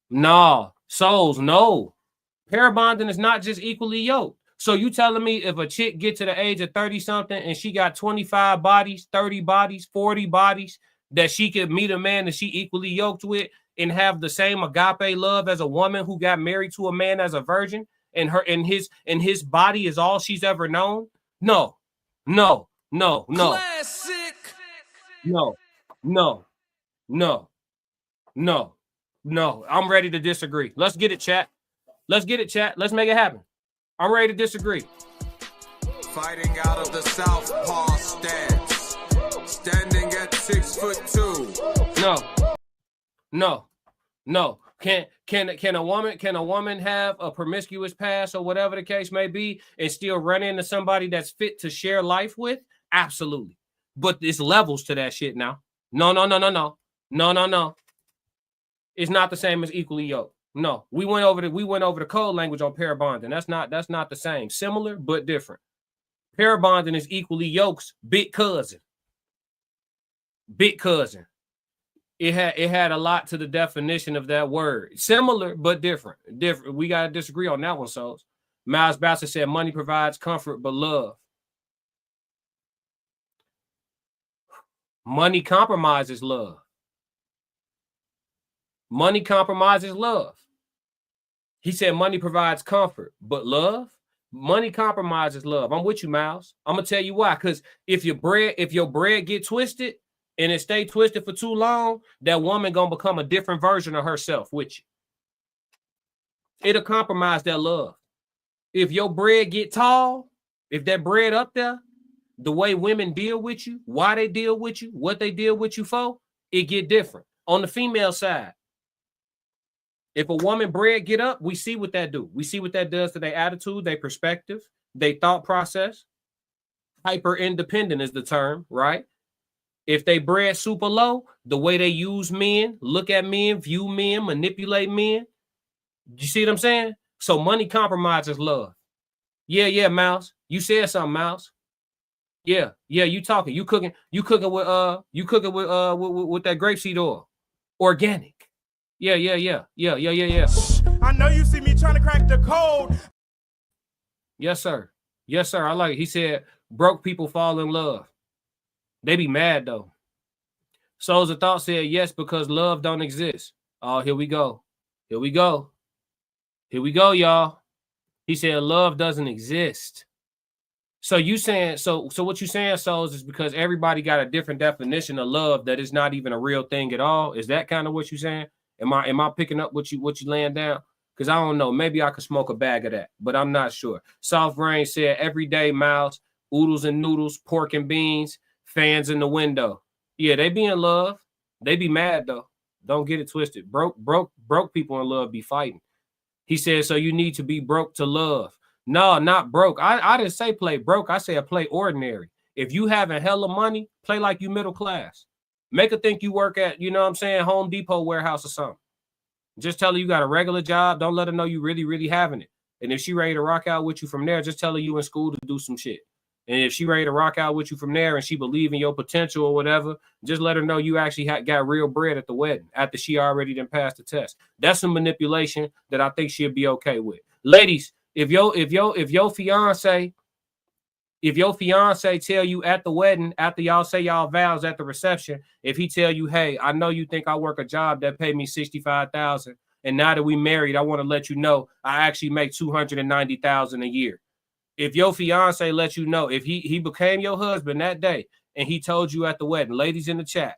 No. Souls, no. Pair bonding is not just equally yoked. So you telling me if a chick get to the age of 30-something and she got 25 bodies, 30 bodies, 40 bodies, that she could meet a man that she equally yoked with and have the same agape love as a woman who got married to a man as a virgin and his body is all she's ever known? No. Classic. No. I'm ready to disagree. Let's get it, chat. Let's make it happen. I'm ready to disagree. Fighting out of the southpaw stance. Standing at 6'2". No. Can a woman have a promiscuous past or whatever the case may be and still run into somebody that's fit to share life with? Absolutely. But there's levels to that shit now. No. It's not the same as equally yoked. No, we went over the code language on pair bonding. That's not the same. Similar but different. Pair bonding is equally yoked's big cousin. It had a lot to the definition of that word. Similar but different. We gotta disagree on that one, souls. Miles Bassett said money provides comfort but love. Money compromises love. Money compromises love. He said money provides comfort, but love, money compromises love. I'm with you, Miles. I'm gonna tell you why. Because if your bread get twisted and it stay twisted for too long, that woman gonna become a different version of herself with you. It'll compromise that love. If your bread get tall, if that bread up there, the way women deal with you, why they deal with you, what they deal with you for, it get different. On the female side, if a woman bread get up, we see what that do. We see what that does to their attitude, their perspective, their thought process. Hyper independent is the term, right? If they bread super low, the way they use men, look at men, view men, manipulate men. You see what I'm saying? So money compromises love. Yeah, Mouse. You said something, Mouse. Yeah, you talking. You cooking with that grapeseed oil. Organic. Yeah. I know you see me trying to crack the code. Yes, sir. I like it. He said broke people fall in love. They be mad though. Souls of Thought said yes because love don't exist. Oh, here we go, y'all. He said love doesn't exist. So you saying so what you saying, Souls, is because everybody got a different definition of love that is not even a real thing at all. Is that kind of what you saying? Am I picking up what you laying down? Because I don't know. Maybe I could smoke a bag of that, but I'm not sure. Soft Rain said every day, Miles, oodles and noodles, pork and beans, fans in the window. Yeah, they be in love. They be mad though. Don't get it twisted. Broke people in love be fighting. He said, so you need to be broke to love. No, not broke. I didn't say play broke. I said play ordinary. If you having hella money, play like you middle class. Make her think you work at, you know what I'm saying, Home Depot warehouse or something. Just tell her you got a regular job. Don't let her know you really, really having it. And if she ready to rock out with you from there, just tell her you in school to do some shit. And if she ready to rock out with you from there and she believe in your potential or whatever, just let her know you actually got real bread at the wedding after she already done passed the test. That's some manipulation that I think she'll be okay with. Ladies, if your fiance tell you at the wedding, after y'all say y'all vows at the reception, if he tell you, hey, I know you think I work a job that pay me $65,000, and now that we married, I want to let you know I actually make $290,000 a year. If your fiance lets you know, if he became your husband that day and he told you at the wedding, ladies in the chat,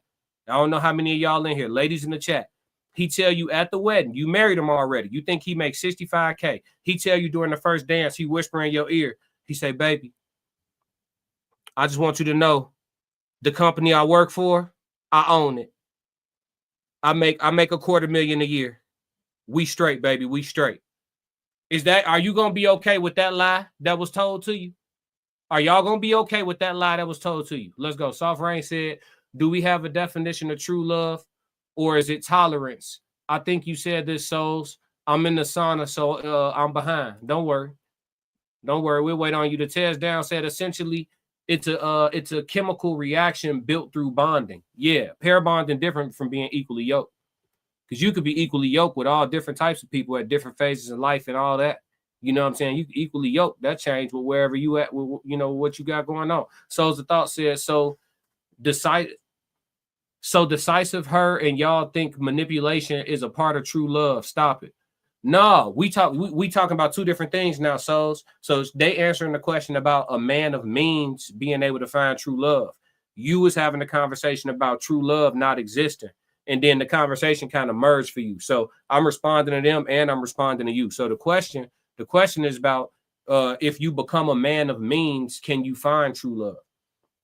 I don't know how many of y'all in here, ladies in the chat, he tell you at the wedding, you married him already, you think he makes $65K. He tell you during the first dance, he whisper in your ear, he say, baby, I just want you to know the company I work for, I own it. I make $250,000 a year. We straight, baby, we straight. Are you going to be okay with that lie that was told to you? Are y'all going to be okay with that lie that was told to you? Let's go. Soft Rain said, do we have a definition of true love or is it tolerance? I think you said this, Souls. I'm in the sauna, so I'm behind. Don't worry. We'll wait on you. The Tez Down said essentially it's a chemical reaction built through bonding. Yeah, pair bonding different from being equally yoked. Because you could be equally yoked with all different types of people at different phases of life and all that. You know what I'm saying? You equally yoked. That change with wherever you at, with, you know, what you got going on. Souls of Thought said, so decisive her and y'all think manipulation is a part of true love. Stop it. No, we talking about two different things now, Souls. So they answering the question about a man of means being able to find true love. You was having a conversation about true love not existing. And then the conversation kind of merged for you. So I'm responding to them and I'm responding to you. So the question is about if you become a man of means, can you find true love?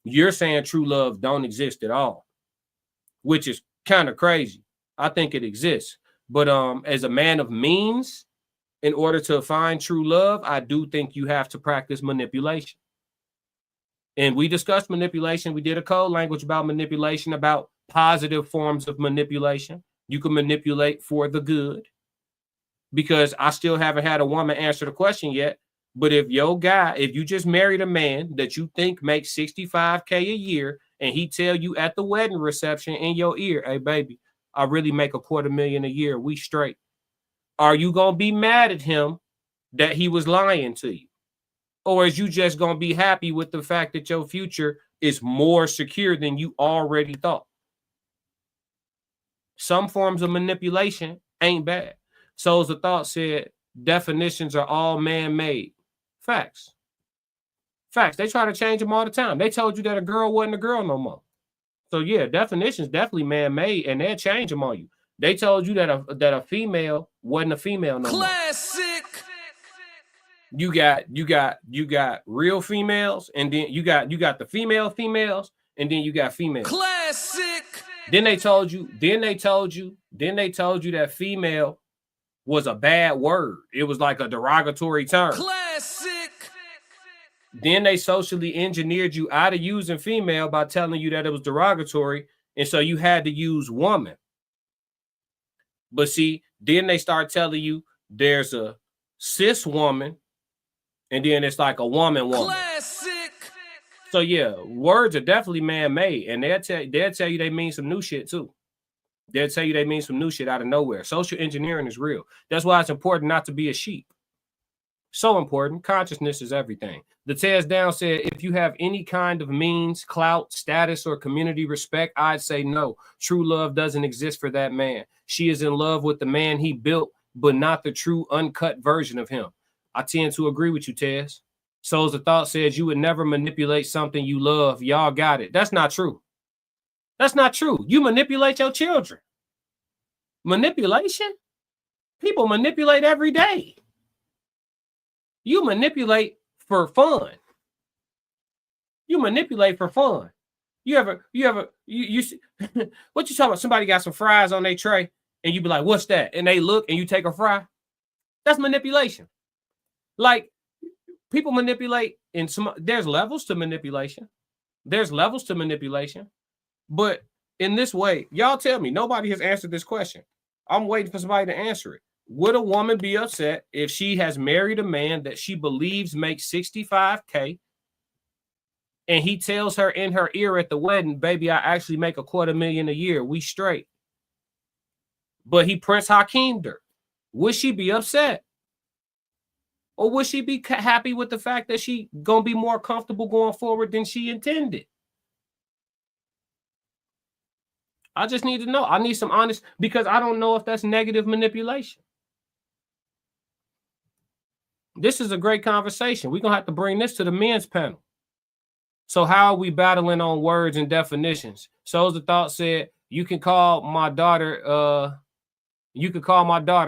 You're saying true love don't exist at all, which is kind of crazy. I think it exists. But as a man of means, in order to find true love, I do think you have to practice manipulation. And we discussed manipulation. We did a code language about manipulation, about positive forms of manipulation. You can manipulate for the good, because I still haven't had a woman answer the question yet. But if you just married a man that you think makes $65K a year and he tell you at the wedding reception in your ear, hey baby, I really make $250,000 a year, we straight. Are you going to be mad at him that he was lying to you? Or is you just going to be happy with the fact that your future is more secure than you already thought? Some forms of manipulation ain't bad. Souls of Thought said definitions are all man-made. Facts. They try to change them all the time. They told you that a girl wasn't a girl no more. So yeah, definitions definitely man-made, and they'll change them on you. They told you that a female wasn't a female no more. Classic. you got real females, and then you got the females, and then you got females. Classic. Then they told you that female was a bad word. It was like a derogatory term. Classic. Then they socially engineered you out of using female by telling you that it was derogatory, and so you had to use woman. But see, then they start telling you there's a cis woman, and then it's like a woman. Classic. So yeah, words are definitely man-made, and they'll tell you they mean some new shit too. They'll tell you they mean some new shit out of nowhere. Social engineering is real. That's why it's important not to be a sheep. So important. Consciousness is everything. The Tears Down said, if you have any kind of means, clout, status, or community respect, I'd say no. True love doesn't exist for that man. She is in love with the man he built, but not the true uncut version of him. I tend to agree with you, Tez. Souls of Thought says you would never manipulate something you love. Y'all got it. That's not true. That's not true. You manipulate your children. Manipulation? People manipulate every day. You manipulate for fun. You manipulate for fun. You see, what you talking about? Somebody got some fries on their tray and you be like, what's that? And they look and you take a fry. That's manipulation. Like, people manipulate in some, there's levels to manipulation. There's levels to manipulation. But in this way, y'all tell me, nobody has answered this question. I'm waiting for somebody to answer it. Would a woman be upset if she has married a man that she believes makes $65K and he tells her in her ear at the wedding, baby, I actually make $250,000 a year. We straight. But he Prince Hakeemed her. Would she be upset? Or would she be happy with the fact that she gonna be more comfortable going forward than she intended? I just need to know. I need some honest, because I don't know if that's negative manipulation. This is a great conversation. We're going to have to bring this to the men's panel. So how are we battling on words and definitions? Souls of Thought said, you can call my daughter,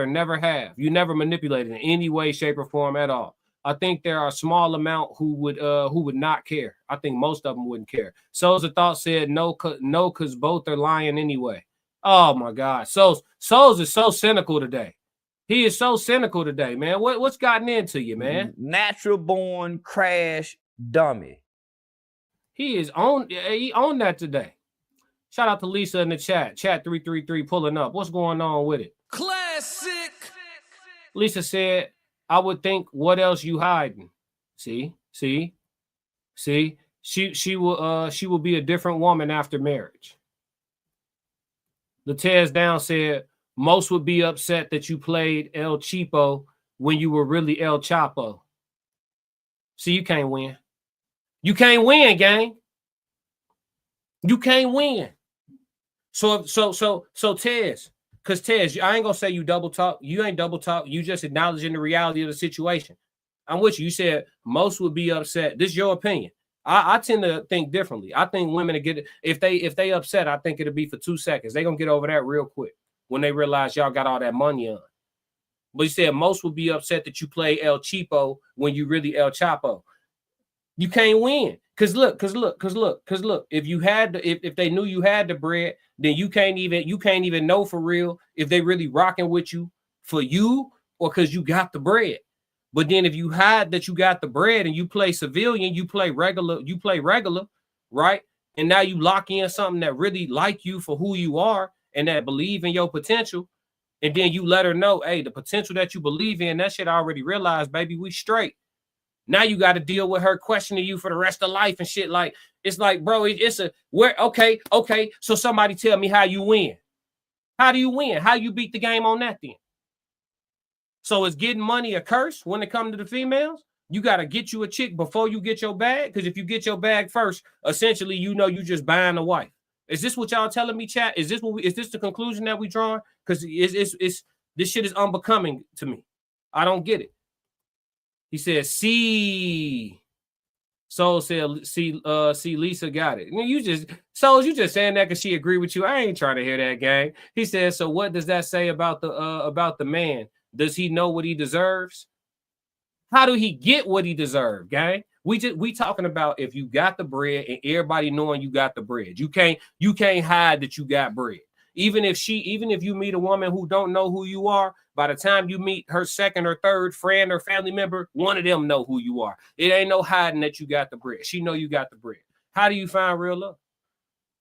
never have. You never manipulated in any way, shape, or form at all. I think there are a small amount who would not care. I think most of them wouldn't care. Souls of Thought said no, because both are lying anyway. Oh my God. Souls is so cynical today. He is so cynical today, man. What's gotten into you, man? Natural born crash dummy. He owned that today. Shout out to Lisa in the chat. Chat 333 pulling up. What's going on with it? Classic. Lisa said, I would think, what else you hiding? See? She will be a different woman after marriage. The Tears Down said, most would be upset that you played El Cheapo when you were really El Chapo. See, you can't win. You can't win, gang. You can't win. So Tez, because Tez, I ain't gonna say you double talk. You ain't double talk. You just acknowledging the reality of the situation. I'm with you. You said most would be upset. This is your opinion. I tend to think differently. I think women get if they upset, I think it'll be for 2 seconds. They're gonna get over that real quick when they realize y'all got all that money on. But you said most would be upset that you play El Cheapo when you really El Chapo. You can't win. Cause look. If they knew you had the bread, then you can't even know for real if they really rocking with you for you or because you got the bread. But then if you hide that you got the bread and you play civilian, you play regular, right? And now you lock in something that really like you for who you are and that believe in your potential. And then you let her know, hey, the potential that you believe in, that shit I already realized, baby, we straight. Now you got to deal with her questioning you for the rest of life and shit. Like, it's like, bro, okay. So somebody tell me how you win. How do you win? How you beat the game on that then? So is getting money a curse when it comes to the females? You got to get you a chick before you get your bag. Because if you get your bag first, essentially, you know, you just buying a wife. Is this what y'all telling me, chat? Is this the conclusion that we drawing? Because this shit is unbecoming to me. I don't get it. He said, see. Soul said, see, Lisa got it. You just saying that because she agreed with you. I ain't trying to hear that, gang. He said, so what does that say about the man? Does he know what he deserves? How do he get what he deserved, gang? We talking about if you got the bread and everybody knowing you got the bread. You can't hide that you got bread. Even if you meet a woman who don't know who you are, by the time you meet her second or third friend or family member, one of them know who you are. It ain't no hiding that you got the bread. She know you got the bread. How do you find real love?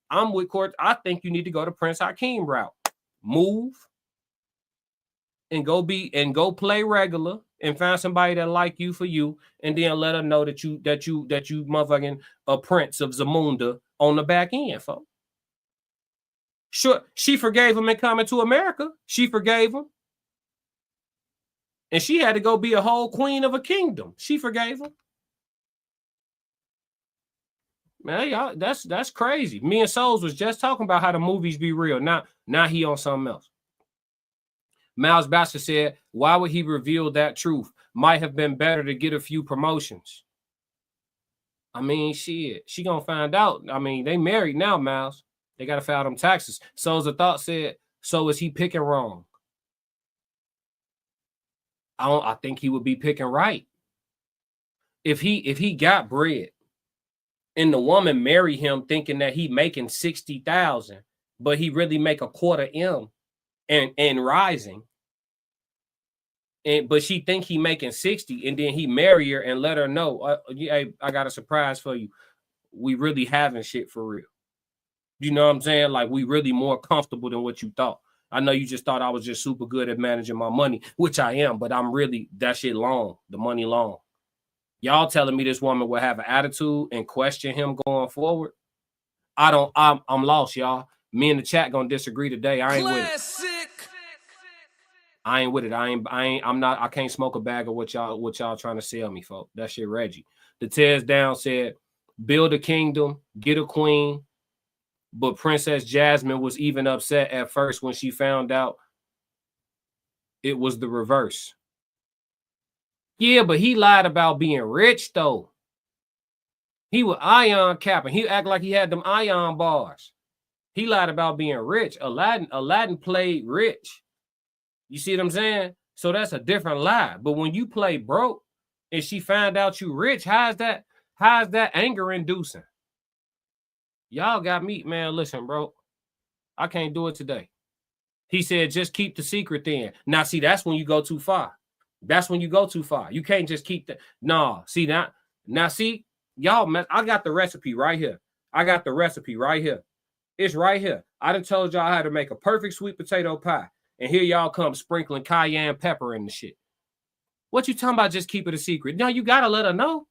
I'm with Court. I think you need to go to Prince Hakeem route. Move and go play regular and find somebody that like you for you, and then let her know that you motherfucking a prince of Zamunda on the back end, folks. Sure, she forgave him in coming to America. She forgave him. And she had to go be a whole queen of a kingdom. She forgave him. Man, y'all, that's crazy. Me and Souls was just talking about how the movies be real. Now he on something else. Miles Bastard said, why would he reveal that truth? Might have been better to get a few promotions. I mean, shit, she gonna find out. I mean, they married now, Miles. They gotta file them taxes. Souls of Thought said, so is he picking wrong? I think he would be picking right. If he got bread and the woman marry him thinking that he making 60,000, but he really make a quarter M and rising, but she think he making 60, and then he marry her and let her know, hey, I got a surprise for you. We really having shit for real. You know what I'm saying? Like, we really more comfortable than what you thought. I know you just thought I was just super good at managing my money, which I am, but I'm really, that shit long, the money long. Y'all telling me this woman will have an attitude and question him going forward? I'm lost, y'all. Me and the chat gonna disagree today. I ain't with it. I ain't with it. I can't smoke a bag of what y'all trying to sell me, folks. That shit Reggie. The Tears Down said, build a kingdom, get a queen. But Princess Jasmine was even upset at first when she found out it was the reverse. Yeah, but he lied about being rich, though. He was ion capping. He act like he had them ion bars. He lied about being rich. Aladdin played rich. You see what I'm saying? So that's a different lie. But when you play broke and she found out you rich, how's that anger inducing? Y'all got me, man. Listen, bro. I can't do it today. He said, just keep the secret then. Now, see, that's when you go too far. That's when you go too far. You can't just keep that. No, see, now, see, y'all, man, I got the recipe right here. It's right here. I done told y'all how to make a perfect sweet potato pie. And here y'all come sprinkling cayenne pepper in the shit. What you talking about? Just keep it a secret. No, you got to let her know.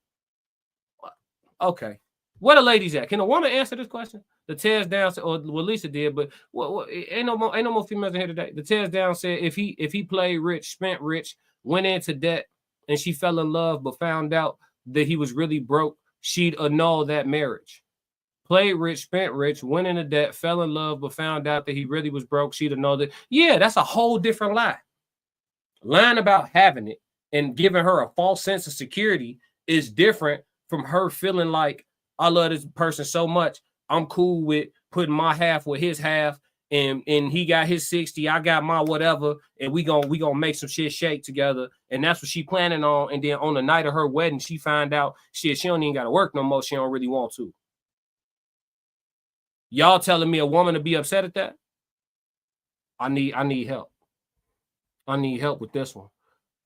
Okay. Where the ladies at? Can a woman answer this question? The Tears Down, or well, Lisa did, but ain't no more females in here today. The Tears Down said if he played rich, spent rich, went into debt, and she fell in love but found out that he was really broke, she'd annul that marriage. Played rich, spent rich, went into debt, fell in love but found out that he really was broke, she'd annul that. Yeah, that's a whole different lie. Lying about having it and giving her a false sense of security is different from her feeling like, I love this person so much, I'm cool with putting my half with his half, and he got his 60, I got my whatever, and we gonna make some shit shake together. And that's what she planning on. And then on the night of her wedding, she find out shit, she don't even gotta work no more. She don't really want to. Y'all telling me a woman to be upset at that? I need help. I need help with this one.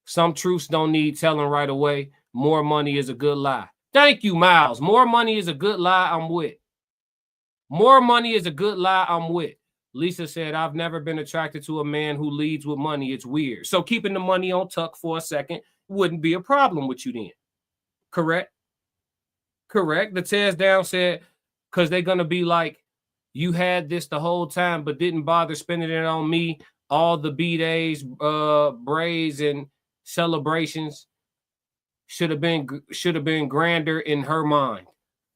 Some truths don't need telling right away. More money is a good lie. Thank you, Miles. More money is a good lie. I'm with. More money is a good lie. I'm with. Lisa said, I've never been attracted to a man who leads with money. It's weird. So keeping the money on tuck for a second wouldn't be a problem with you then. Correct? Correct. The Tears Down said, because they're going to be like, you had this the whole time, but didn't bother spending it on me. All the B-days, braids, and celebrations should have been grander in her mind.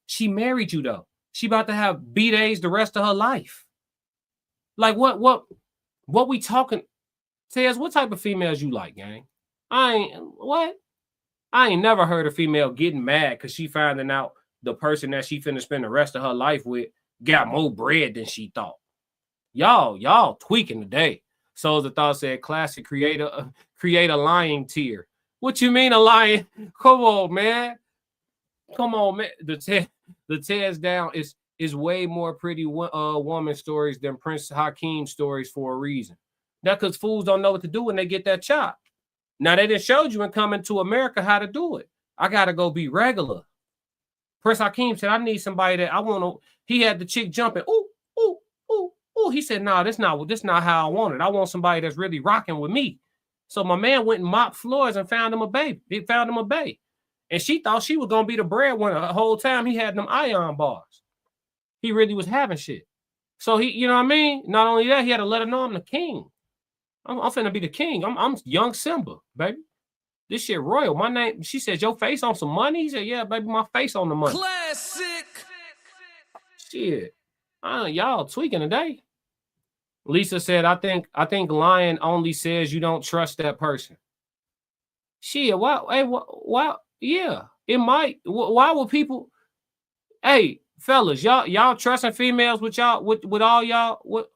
She married you though. She about to have B-days the rest of her life. Like what we talking? Tez, what type of females you like, gang? I ain't never heard a female getting mad because she finding out the person that she finna spend the rest of her life with got more bread than she thought. Y'all tweaking today. Souls of Thought said, classic, create a lying tier. What you mean a lion? Come on, man. Come on, man. The tears down is way more pretty woman stories than Prince Hakeem stories for a reason. That's because fools don't know what to do when they get that chop. Now they done showed you in Coming to America how to do it. I gotta go be regular. Prince Hakeem said, I need somebody that I want to. He had the chick jumping. Ooh, ooh, ooh, ooh. He said, nah, this not how I want it. I want somebody that's really rocking with me. So my man went and mopped floors and found him a baby. He found him a babe. And she thought she was going to be the breadwinner the whole time. He had them ion bars. He really was having shit. So he, you know what I mean? Not only that, he had to let her know I'm the king. I'm finna be the king. I'm young Simba, baby. This shit royal. My name, she said, your face on some money? He said, yeah, baby, my face on the money. Classic. Shit. Y'all tweaking today. Lisa said, I think lying only says you don't trust that person. Shit, why? Yeah, it might. Why would people? Hey, fellas, y'all trusting females with y'all with all y'all with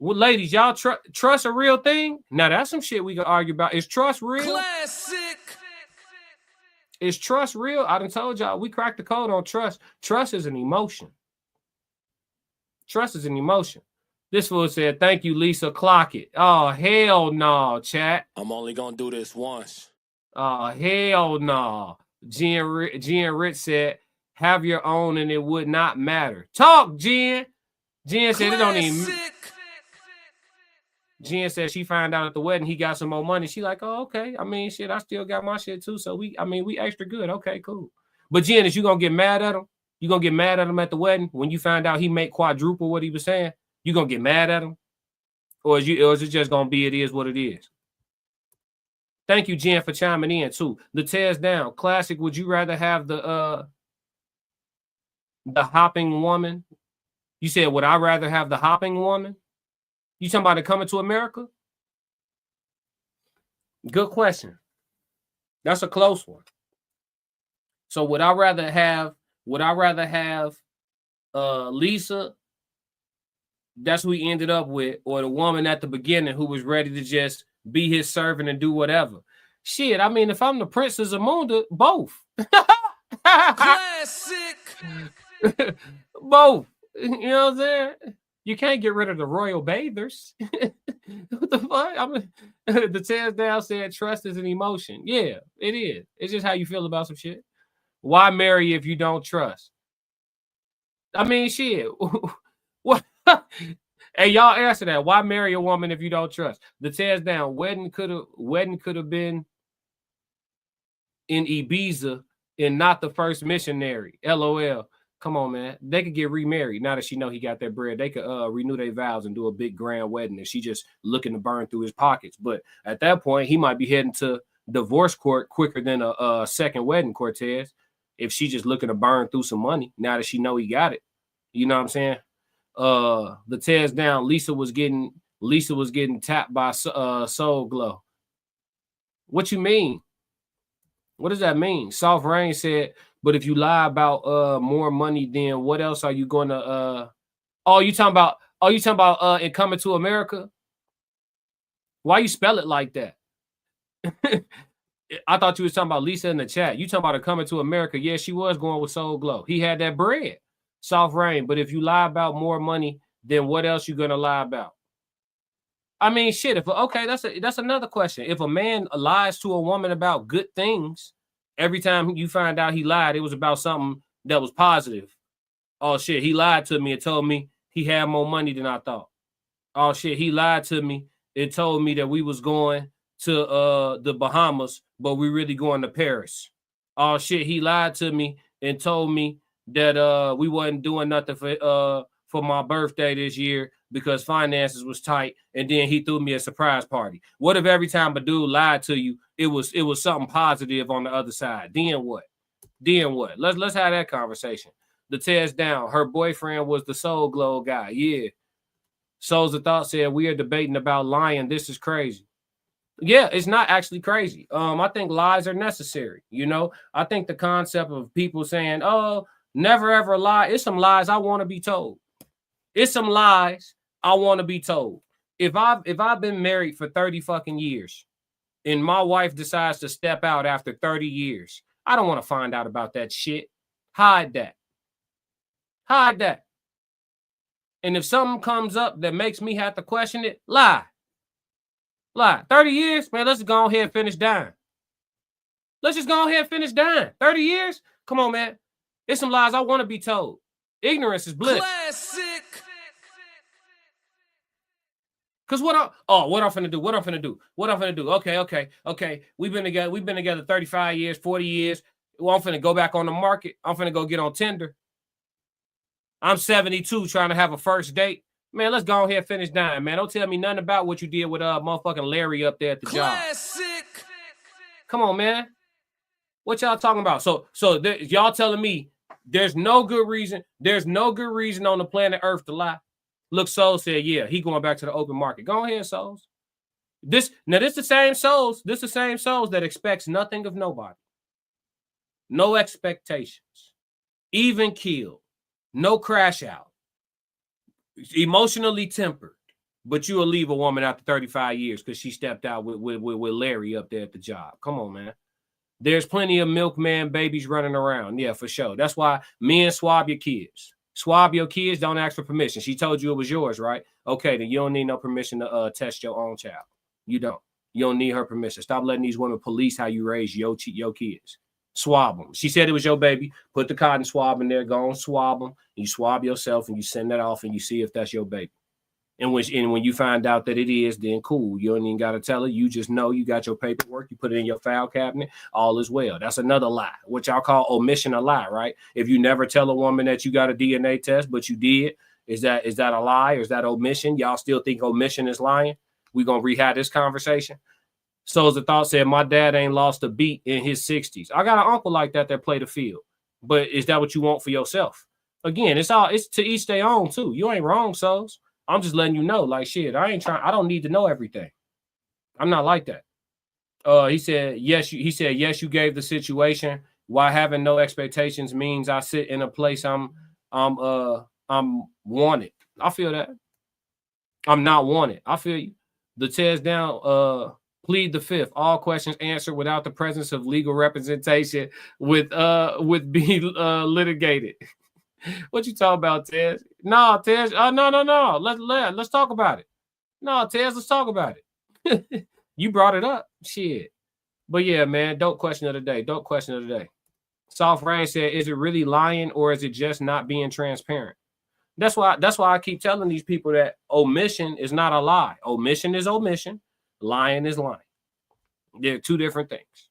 ladies? Y'all trust a real thing? Now that's some shit we can argue about. Is trust real? Classic. Is trust real? I done told y'all we cracked the code on trust. Trust is an emotion. Trust is an emotion. This fool said, thank you, Lisa. Clock it. Oh, hell no, chat. I'm only gonna do this once. Oh, hell no. Jen Rich said, have your own and it would not matter. Talk, Jen. Jen said, it don't even. Jen said she found out at the wedding he got some more money. She like, oh, okay. I mean, shit, I still got my shit too. So we extra good. Okay, cool. But Jen, is you gonna get mad at him? You gonna get mad at him at the wedding when you find out he made quadruple what he was saying? You gonna get mad at him? Or is it just gonna be it is what it is? Thank you, Jen, for chiming in too. The tears down. Classic. Would you rather have the hopping woman? You said, would I rather have the hopping woman? You talking about it Coming to America? Good question. That's a close one. So would I rather have Lisa? That's who he ended up with, or the woman at the beginning who was ready to just be his servant and do whatever. Shit, I mean, if I'm the Princess of Zamunda, both. Classic. Both. You know what I'm saying? You can't get rid of the royal bathers. What the fuck? The tears down said trust is an emotion. Yeah, it is. It's just how you feel about some shit. Why marry if you don't trust? I mean, shit. What? Hey, y'all answer that. Why marry a woman if you don't trust? The tears down. Wedding could have been in Ibiza and not the first missionary. LOL. Come on, man. They could get remarried now that she know he got that bread. They could renew their vows and do a big grand wedding, and she just looking to burn through his pockets. But at that point, he might be heading to divorce court quicker than a second wedding, Cortez. If she just looking to burn through some money now that she know he got it. You know what I'm saying? The tears down. Lisa was getting tapped by Soul Glow. What you mean? What does that mean? Soft Rain said, but if you lie about more money, then what else are you gonna you talking about it Coming to America? Why you spell it like that? I thought you was talking about Lisa in the chat. You talking about it Coming to America. Yeah, she was going with Soul Glow. He had that bread. Soft Rain. But if you lie about more money, then what else you gonna lie about? I mean, shit. That's another question. If a man lies to a woman about good things, every time you find out he lied, it was about something that was positive. Oh shit, he lied to me and told me he had more money than I thought. Oh shit, he lied to me and told me that we was going to the Bahamas, but we really going to Paris. Oh shit, he lied to me and told me that we wasn't doing nothing for my birthday this year because finances was tight, and then he threw me a surprise party. What if every time a dude lied to you, it was something positive on the other side? Then what? Let's have that conversation. The tears down. Her boyfriend was the Soul Glow guy. Yeah. Souls of Thought said we are debating about lying. This is crazy. Yeah, it's not actually crazy. I think lies are necessary. You know, I think the concept of people saying, "Oh, never ever lie." It's some lies I want to be told. It's some lies I want to be told. If I've been married for 30 fucking years, and my wife decides to step out after 30 years, I don't want to find out about that shit. Hide that. Hide that. And if something comes up that makes me have to question it, lie. Lie. 30 years, man, let's go ahead and finish dying. Let's just go ahead and finish dying. 30 years? Come on, man. It's some lies I want to be told. Ignorance is bliss. Classic. Cause what I'm finna do. Okay. We've been together 35 years, 40 years. Well, I'm finna go back on the market. I'm finna go get on Tinder. I'm 72 trying to have a first date. Man, let's go ahead and finish dying, man. Don't tell me nothing about what you did with motherfucking Larry up there at the Classic. job. Come on, man. What y'all talking about? So y'all telling me there's no good reason on the planet Earth to lie. Look, Soul said, yeah, he going back to the open market. Go ahead, Souls. This the same Souls. This the same Souls that expects nothing of nobody. No expectations. Even killed. No crash out. Emotionally tempered. But you will leave a woman after 35 years because she stepped out with Larry up there at the job. Come on, man. There's plenty of milkman babies running around. Yeah, for sure. That's why men swab your kids. Swab your kids, don't ask for permission. She told you it was yours, right? Okay, then you don't need no permission to test your own child. You don't. You don't need her permission. Stop letting these women police how you raise your kids. Swab them. She said it was your baby. Put the cotton swab in there. Go and swab them. You swab yourself and you send that off and you see if that's your baby. And when you find out that it is, then cool. You don't even got to tell her. You just know you got your paperwork. You put it in your file cabinet. All is well. That's another lie, what y'all call omission a lie, right? If you never tell a woman that you got a DNA test, but you did, is that a lie or is that omission? Y'all still think omission is lying? We're going to rehab this conversation. So as the thought said, my dad ain't lost a beat in his 60s. I got an uncle like that play the field. But is that what you want for yourself? Again, it's to each their own too. You ain't wrong, Souls. I'm just letting you know, like, shit, I don't need to know everything. I'm not like that. He said, yes, you gave the situation. Why having no expectations means I sit in a place I'm wanted. I feel that. I'm not wanted. I feel you. The tears down, plead the fifth. All questions answered without the presence of legal representation with being litigated. What you talking about, Tez? No, Tez. No. Let's talk about it. No, Tez, let's talk about it. You brought it up. Shit. But yeah, man, dope question of the day. Soft Rain said, is it really lying or is it just not being transparent? That's why I keep telling these people that omission is not a lie. Omission is omission. Lying is lying. They're two different things.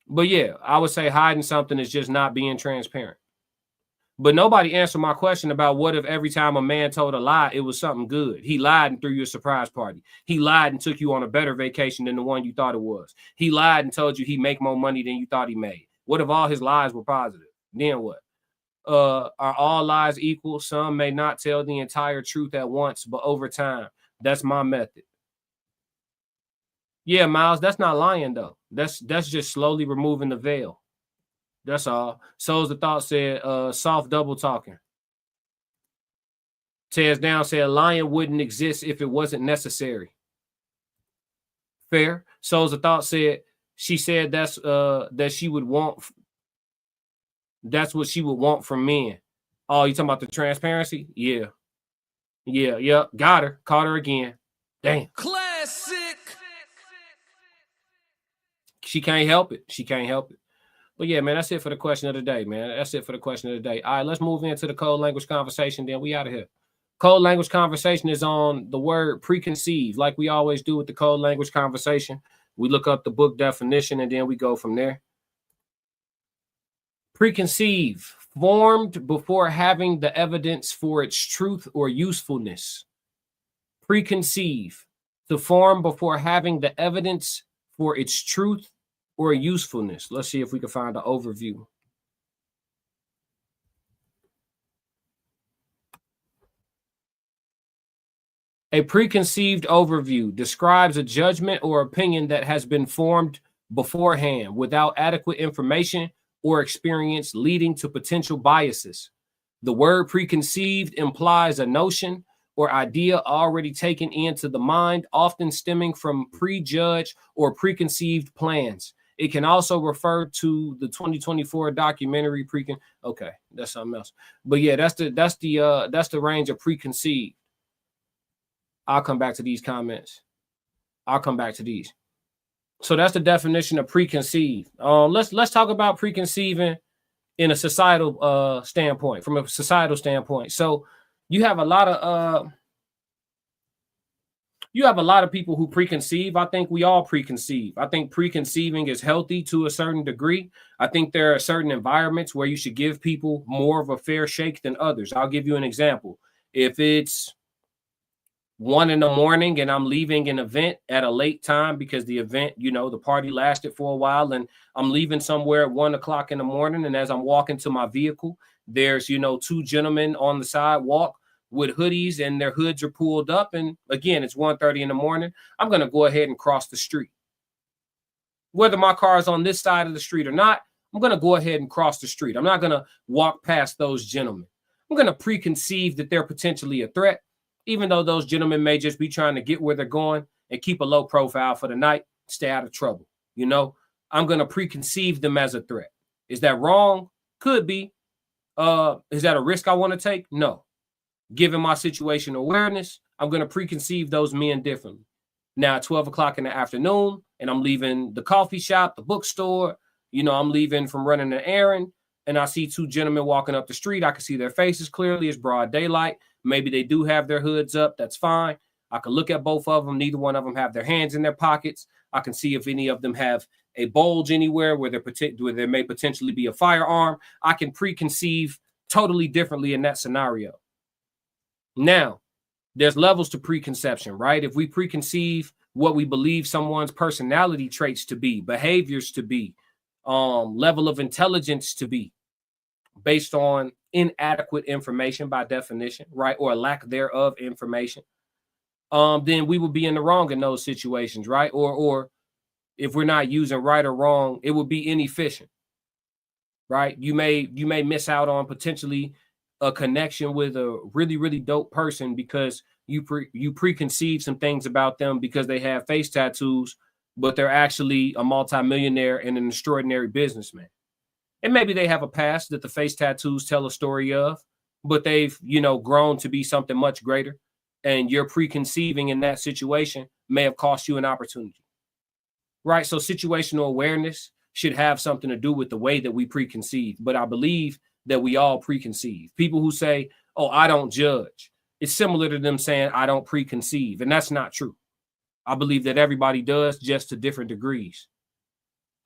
But yeah, I would say hiding something is just not being transparent. But nobody answered my question about what if every time a man told a lie, it was something good. He lied and threw you a surprise party. He lied and took you on a better vacation than the one you thought it was. He lied and told you he make more money than you thought he made. What if all his lies were positive? Then what? Are all lies equal? Some may not tell the entire truth at once, but over time. That's my method. Yeah, Miles, that's not lying, though. That's just slowly removing the veil. That's all. So's the thought said, soft double talking. Tears down said, lying wouldn't exist if it wasn't necessary. Fair. So's the thought said, she said that she would want. That's what she would want from men. Oh, you talking about the transparency? Yeah. Got her. Caught her again. Damn. Classic. She can't help it. But yeah, man, that's it for the question of the day, man. All right, let's move into the code language conversation. Then we out of here. Code language conversation is on the word preconceived, like we always do with the code language conversation. We look up the book definition and then we go from there. Preconceive, formed before having the evidence for its truth or usefulness. Preconceive, to form before having the evidence for its truth or usefulness. Let's see if we can find an overview. A preconceived overview describes a judgment or opinion that has been formed beforehand without adequate information or experience, leading to potential biases. The word preconceived implies a notion or idea already taken into the mind, often stemming from prejudged or preconceived plans. It can also refer to the 2024 documentary Okay, that's something else. But yeah, that's the range of preconceived. I'll come back to these comments. I'll come back to these. So that's the definition of preconceived. Let's talk about preconceiving in a societal standpoint, from a societal standpoint. So you have a lot of people who preconceive. I think we all preconceive. I think preconceiving is healthy to a certain degree. I think there are certain environments where you should give people more of a fair shake than others. I'll give you an example. If it's 1 a.m. and I'm leaving an event at a late time because the event, the party lasted for a while, and I'm leaving somewhere at 1 o'clock in the morning. And as I'm walking to my vehicle, there's, 2 gentlemen on the sidewalk with hoodies and their hoods are pulled up. And again, it's 1:30 in the morning. I'm going to go ahead and cross the street. Whether my car is on this side of the street or not, I'm going to go ahead and cross the street. I'm not going to walk past those gentlemen. I'm going to preconceive that they're potentially a threat, even though those gentlemen may just be trying to get where they're going and keep a low profile for the night, stay out of trouble. I'm going to preconceive them as a threat. Is that wrong? Could be. Is that a risk I want to take? No. Given my situational awareness, I'm going to preconceive those men differently. Now at 12 o'clock in the afternoon, and I'm leaving the coffee shop, the bookstore, I'm leaving from running an errand, and I see 2 gentlemen walking up the street. I can see their faces clearly. It's broad daylight. Maybe they do have their hoods up. That's fine. I can look at both of them. Neither one of them have their hands in their pockets. I can see if any of them have a bulge anywhere where there may potentially be a firearm. I can preconceive totally differently in that scenario. Now, there's levels to preconception, right? If we preconceive what we believe someone's personality traits to be, behaviors to be, level of intelligence to be, based on inadequate information by definition, right? Or lack thereof information, then we would be in the wrong in those situations, right? Or if we're not using right or wrong, it would be inefficient, right? You may miss out on potentially a connection with a really, really dope person because you preconceive some things about them because they have face tattoos, but they're actually a multimillionaire and an extraordinary businessman. And maybe they have a past that the face tattoos tell a story of, but they've, grown to be something much greater. And your preconceiving in that situation may have cost you an opportunity, right? So situational awareness should have something to do with the way that we preconceive. But I believe that we all preconceive. People who say, oh, I don't judge, it's similar to them saying, I don't preconceive. And that's not true. I believe that everybody does, just to different degrees.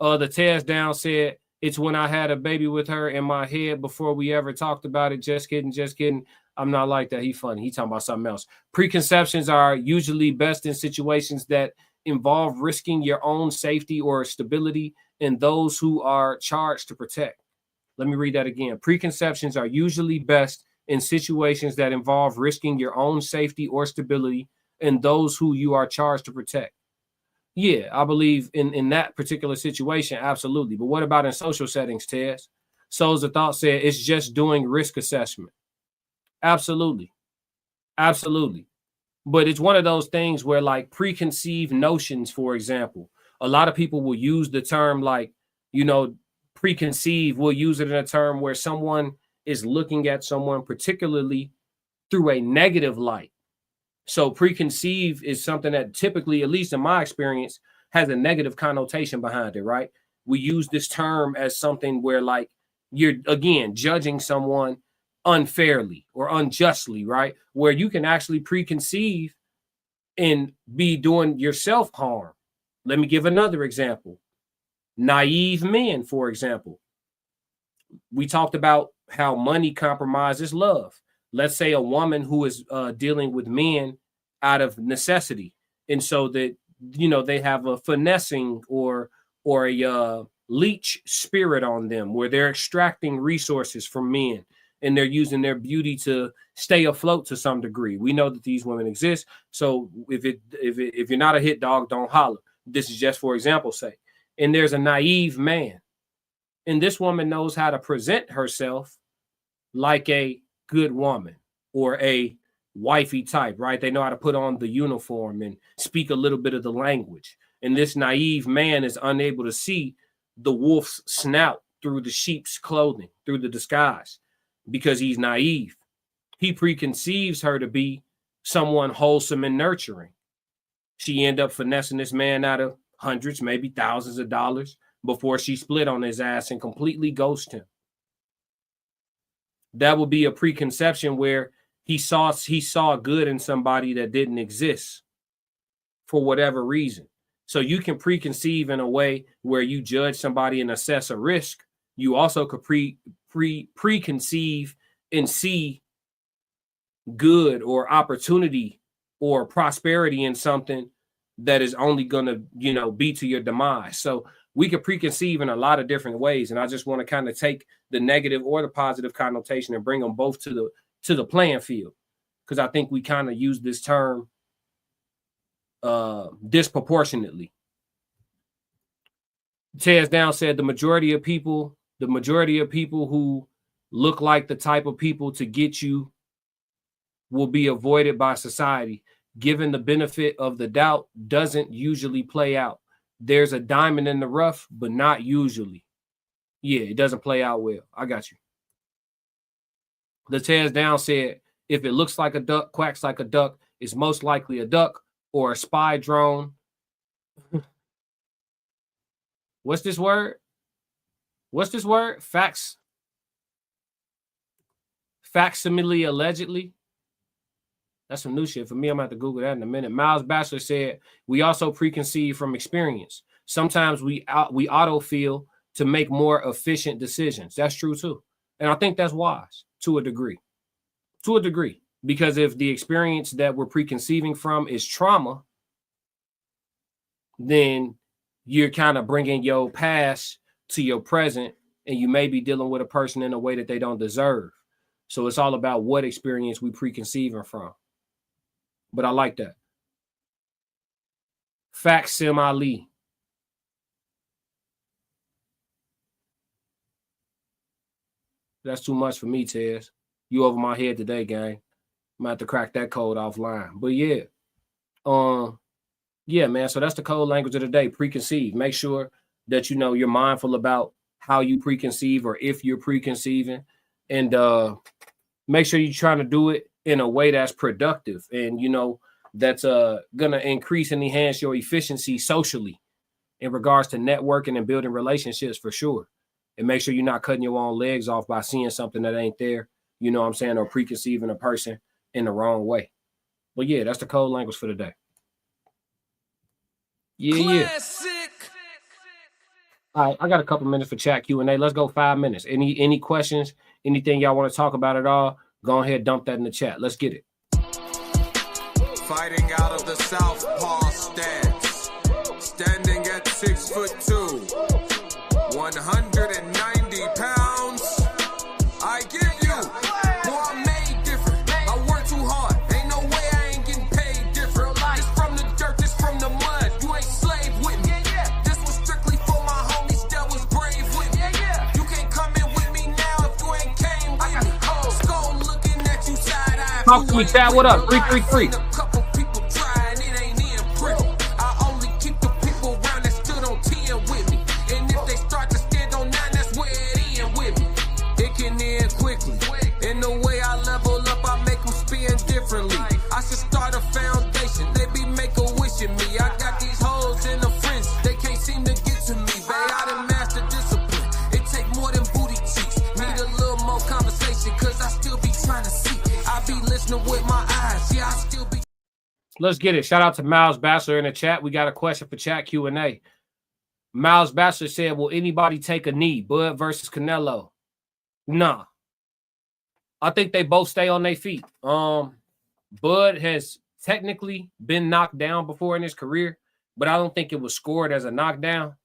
The Tez Down said, it's when I had a baby with her in my head before we ever talked about it. Just kidding, just kidding. I'm not like that. He funny. He talking about something else. Preconceptions are usually best in situations that involve risking your own safety or stability in those who are charged to protect. Let me read that again. Preconceptions are usually best in situations that involve risking your own safety or stability in those who you are charged to protect. Yeah, I believe in that particular situation, absolutely. But what about in social settings, Tez? Souls of Thought said it's just doing risk assessment. Absolutely. Absolutely. But it's one of those things where, like, preconceived notions, for example, a lot of people will use the term like, preconceive, we'll use it in a term where someone is looking at someone particularly through a negative light. So preconceived is something that typically, at least in my experience, has a negative connotation behind it, right? We use this term as something where, like, you're, again, judging someone unfairly or unjustly, right? Where you can actually preconceive and be doing yourself harm. Let me give another example. Naive men, for example. We talked about how money compromises love. Let's say a woman who is dealing with men out of necessity. And so that, they have a finessing or a leech spirit on them where they're extracting resources from men and they're using their beauty to stay afloat to some degree. We know that these women exist. So if you're not a hit dog, don't holler. This is just for example's sake. And there's a naive man. And this woman knows how to present herself like a good woman or a wifey type, right? They know how to put on the uniform and speak a little bit of the language. And this naive man is unable to see the wolf's snout through the sheep's clothing, through the disguise, because he's naive. He preconceives her to be someone wholesome and nurturing. She ended up finessing this man out of hundreds, maybe thousands of dollars before she split on his ass and completely ghosted him. That would be a preconception where he saw good in somebody that didn't exist for whatever reason. So you can preconceive in a way where you judge somebody and assess a risk. You also could preconceive and see good or opportunity or prosperity in something that is only going to, be to your demise. So we could preconceive in a lot of different ways. And I just want to kind of take the negative or the positive connotation and bring them both to the playing field, because I think we kind of use this term disproportionately. Tears Down said the majority of people who look like the type of people to get you will be avoided by society. Given the benefit of the doubt, doesn't usually play out. There's a diamond in the rough, but not usually. Yeah, it doesn't play out well. I got you. The Tears Down said, if it looks like a duck, quacks like a duck, it's most likely a duck or a spy drone. What's this word? Facsimile allegedly. That's some new shit for me. I'm going to have to Google that in a minute. Miles Batchelor said, we also preconceive from experience. Sometimes we auto-feel to make more efficient decisions. That's true too. And I think that's wise to a degree. Because if the experience that we're preconceiving from is trauma, then you're kind of bringing your past to your present, and you may be dealing with a person in a way that they don't deserve. So it's all about what experience we preconceiving from. But I like that. Facsimile. That's too much for me, Tez. You over my head today, gang. I'm gonna have to crack that code offline. But yeah. Yeah, man. So that's the code language of the day. Preconceive. Make sure that you're mindful about how you preconceive or if you're preconceiving. And make sure you're trying to do it in a way that's productive and that's gonna increase and enhance your efficiency socially in regards to networking and building relationships for sure. And make sure you're not cutting your own legs off by seeing something that ain't there, you know what I'm saying, or preconceiving a person in the wrong way. But yeah, that's the code language for the day. Yeah. All right, I got a couple minutes for chat Q&A. Let's go 5 minutes. Any questions, anything y'all want to talk about at all? Go ahead, dump that in the chat. Let's get it. Fighting out of the southpaw stance, standing at 6'2", 190 pounds. I give you, boy, I'm made different. I work too hard. Ain't no way I ain't getting paid different. This from the dirt, this from the mud. You ain't slave with me. This was strictly for my homies that was brave with me. You can't come in with me now if you ain't came with me. Skull looking at you side eye. Talk to me, chat. What up? 333. I should start a foundation. They be make-a-wishing me. I got these hoes in the fringe. They can't seem to get to me. Babe, I done mastered discipline. It take more than booty cheeks. Need a little more conversation, cause I still be trying to see. I be listening with my eyes. Yeah, I still be. Let's get it. Shout out to Miles Batchelor in the chat. We got a question for chat Q&A. Miles Batchelor said, will anybody take a knee? Bud versus Canelo? Nah. I think they both stay on their feet. Bud has technically been knocked down before in his career, but I don't think it was scored as a knockdown.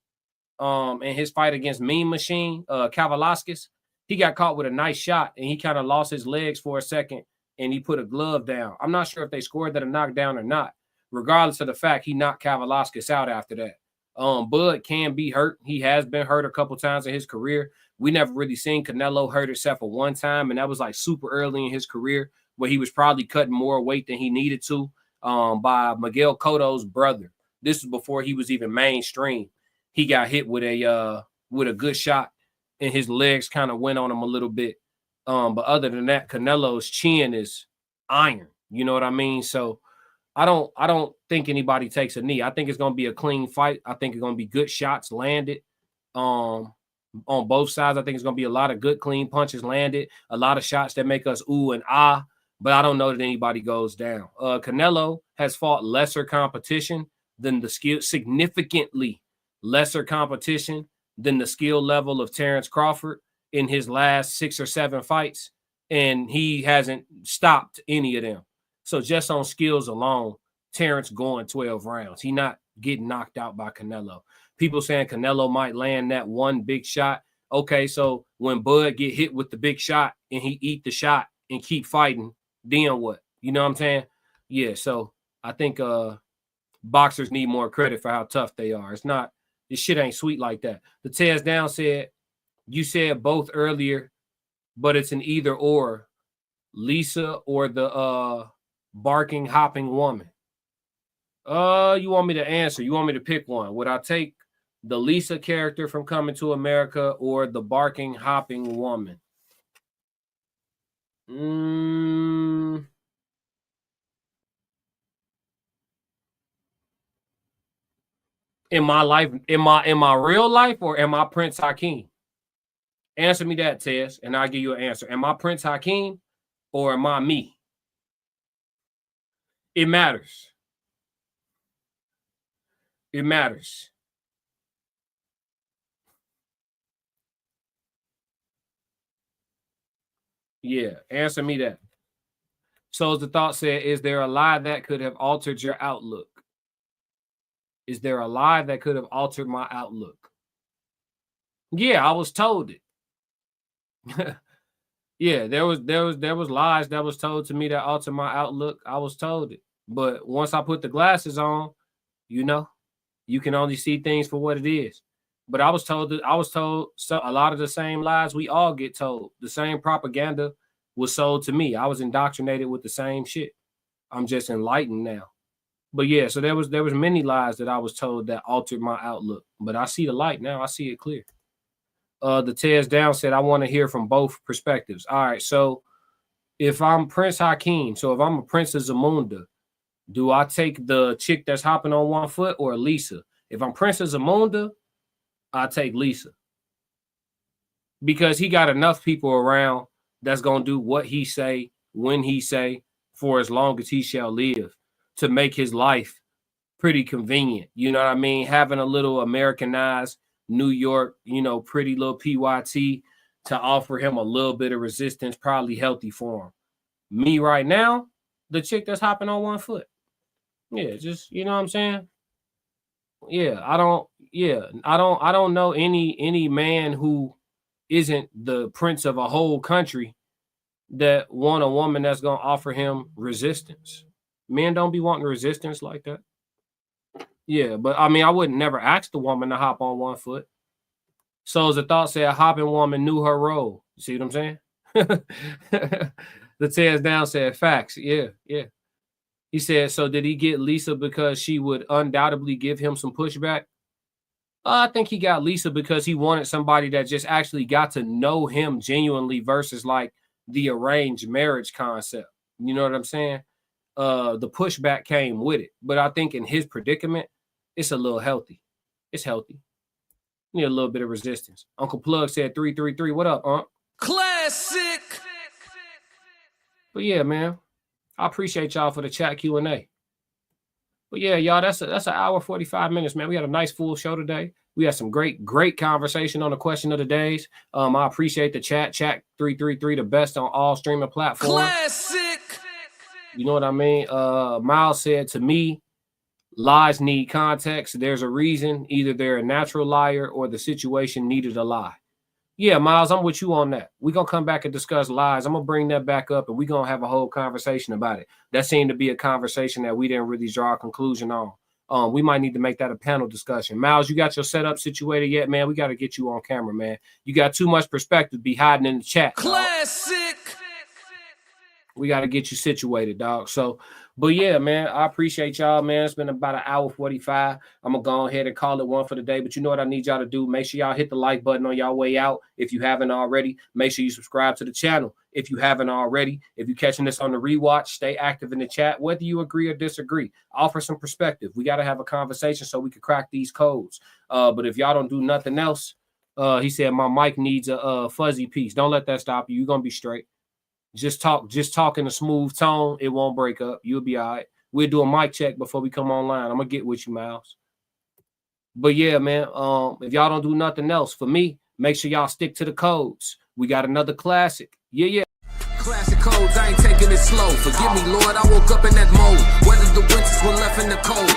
In his fight against Mean Machine, Kavalauskas, he got caught with a nice shot and he kind of lost his legs for a second and he put a glove down. I'm not sure if they scored that a knockdown or not. Regardless of the fact, he knocked Kavalauskas out after that. Bud can be hurt. He has been hurt a couple times in his career. We never really seen Canelo hurt except for one time, and that was like super early in his career where he was probably cutting more weight than he needed to, by Miguel Cotto's brother. This was before he was even mainstream. He got hit with a good shot, and his legs kind of went on him a little bit. But other than that, Canelo's chin is iron. You know what I mean? So I don't think anybody takes a knee. I think it's gonna be a clean fight. I think it's gonna be good shots landed. On both sides, I think it's gonna be a lot of good, clean punches landed, a lot of shots that make us ooh and ah. But I don't know that anybody goes down. Canelo has fought lesser competition than the skill, significantly lesser competition than the skill level of Terrence Crawford in his last 6 or 7 fights, and he hasn't stopped any of them. So just on skills alone, Terrence going 12 rounds. He not getting knocked out by Canelo. People saying Canelo might land that one big shot. Okay, so when Bud get hit with the big shot and he eat the shot and keep fighting, then what? You know what I'm saying? Yeah, so I think boxers need more credit for how tough they are. It's not, this shit ain't sweet like that. The Tez Down said, you said both earlier, but it's an either or, Lisa or the barking, hopping woman. You want me to answer? You want me to pick one? Would I take the Lisa character from Coming to America or the barking, hopping woman? In my life, in my real life, or am I Prince Hakeem? Answer me that, Tess, and I'll give you an answer. Am I Prince Hakeem or am I me? It matters. It matters. Yeah, answer me that. So the thought said, is there a lie that could have altered your outlook? Is there a lie that could have altered my outlook? Yeah, I was told it. Yeah, there was lies that was told to me that altered my outlook. I was told it. But once I put the glasses on, you know, you can only see things for what it is. But I was told so a lot of the same lies we all get told. The same propaganda was sold to me. I was indoctrinated with the same shit. I'm just enlightened now. But yeah, so there was many lies that I was told that altered my outlook. But I see the light now. I see it clear. The Tez Down said, I want to hear from both perspectives. All right, so if I'm Prince Hakeem, so if I'm a Princess Zamunda, do I take the chick that's hopping on one foot or Lisa? If I'm Princess Zamunda, I take Lisa. Because he got enough people around that's going to do what he say, when he say, for as long as he shall live, to make his life pretty convenient. You know what I mean? Having a little Americanized New York, you know, pretty little PYT to offer him a little bit of resistance, probably healthy for him. Me right now, the chick that's hopping on one foot. Yeah, just, you know what I'm saying? Yeah, I don't know any man who isn't the prince of a whole country that want a woman that's going to offer him resistance. Men don't be wanting resistance like that. Yeah, but I mean, I wouldn't never ask the woman to hop on one foot. So as the thought said, a hopping woman knew her role. You see what I'm saying? The Tez Down said, facts. Yeah. He said, so did he get Lisa because she would undoubtedly give him some pushback? I think he got Lisa because he wanted somebody that just actually got to know him genuinely versus like the arranged marriage concept. You know what I'm saying? The pushback came with it. But I think in his predicament, it's a little healthy. It's healthy. Need a little bit of resistance. Uncle Plug said 333. What up, Unc? Classic. But yeah, man, I appreciate y'all for the chat Q&A. But yeah, y'all, that's an hour 45 minutes, man. We had a nice full show today. We had some great conversation on the question of the days. I appreciate the chat 333, the best on all streaming platforms. Classic. You know what I mean? Miles said to me, lies need context. There's a reason. Either they're a natural liar or the situation needed a lie. Yeah, Miles, I'm with you on that. We're going to come back and discuss lies. I'm going to bring that back up, and we're going to have a whole conversation about it. That seemed to be a conversation that we didn't really draw a conclusion on. We might need to make that a panel discussion. Miles, you got your setup situated yet, man? We got to get you on camera, man. You got too much perspective to be hiding in the chat. Classic. We got to get you situated, dog. So, but yeah, man, I appreciate y'all, man. It's been about an hour 45. I'm going to go ahead and call it one for the day. But you know what I need y'all to do? Make sure y'all hit the like button on y'all way out. If you haven't already, make sure you subscribe to the channel. If you haven't already, if you're catching this on the rewatch, stay active in the chat, whether you agree or disagree. Offer some perspective. We got to have a conversation so we can crack these codes. But if y'all don't do nothing else, he said, my mic needs a fuzzy piece. Don't let that stop you. You're going to be straight. Just talk in a smooth tone. It won't break up. You'll be all right. We'll do a mic check before we come online. I'm going to get with you, Miles. But yeah, man, if y'all don't do nothing else, for me, make sure y'all stick to the codes. We got another classic. Yeah. Classic codes, I ain't taking it slow. Forgive me, Lord, I woke up in that mode. Weathered the winters when left in the cold.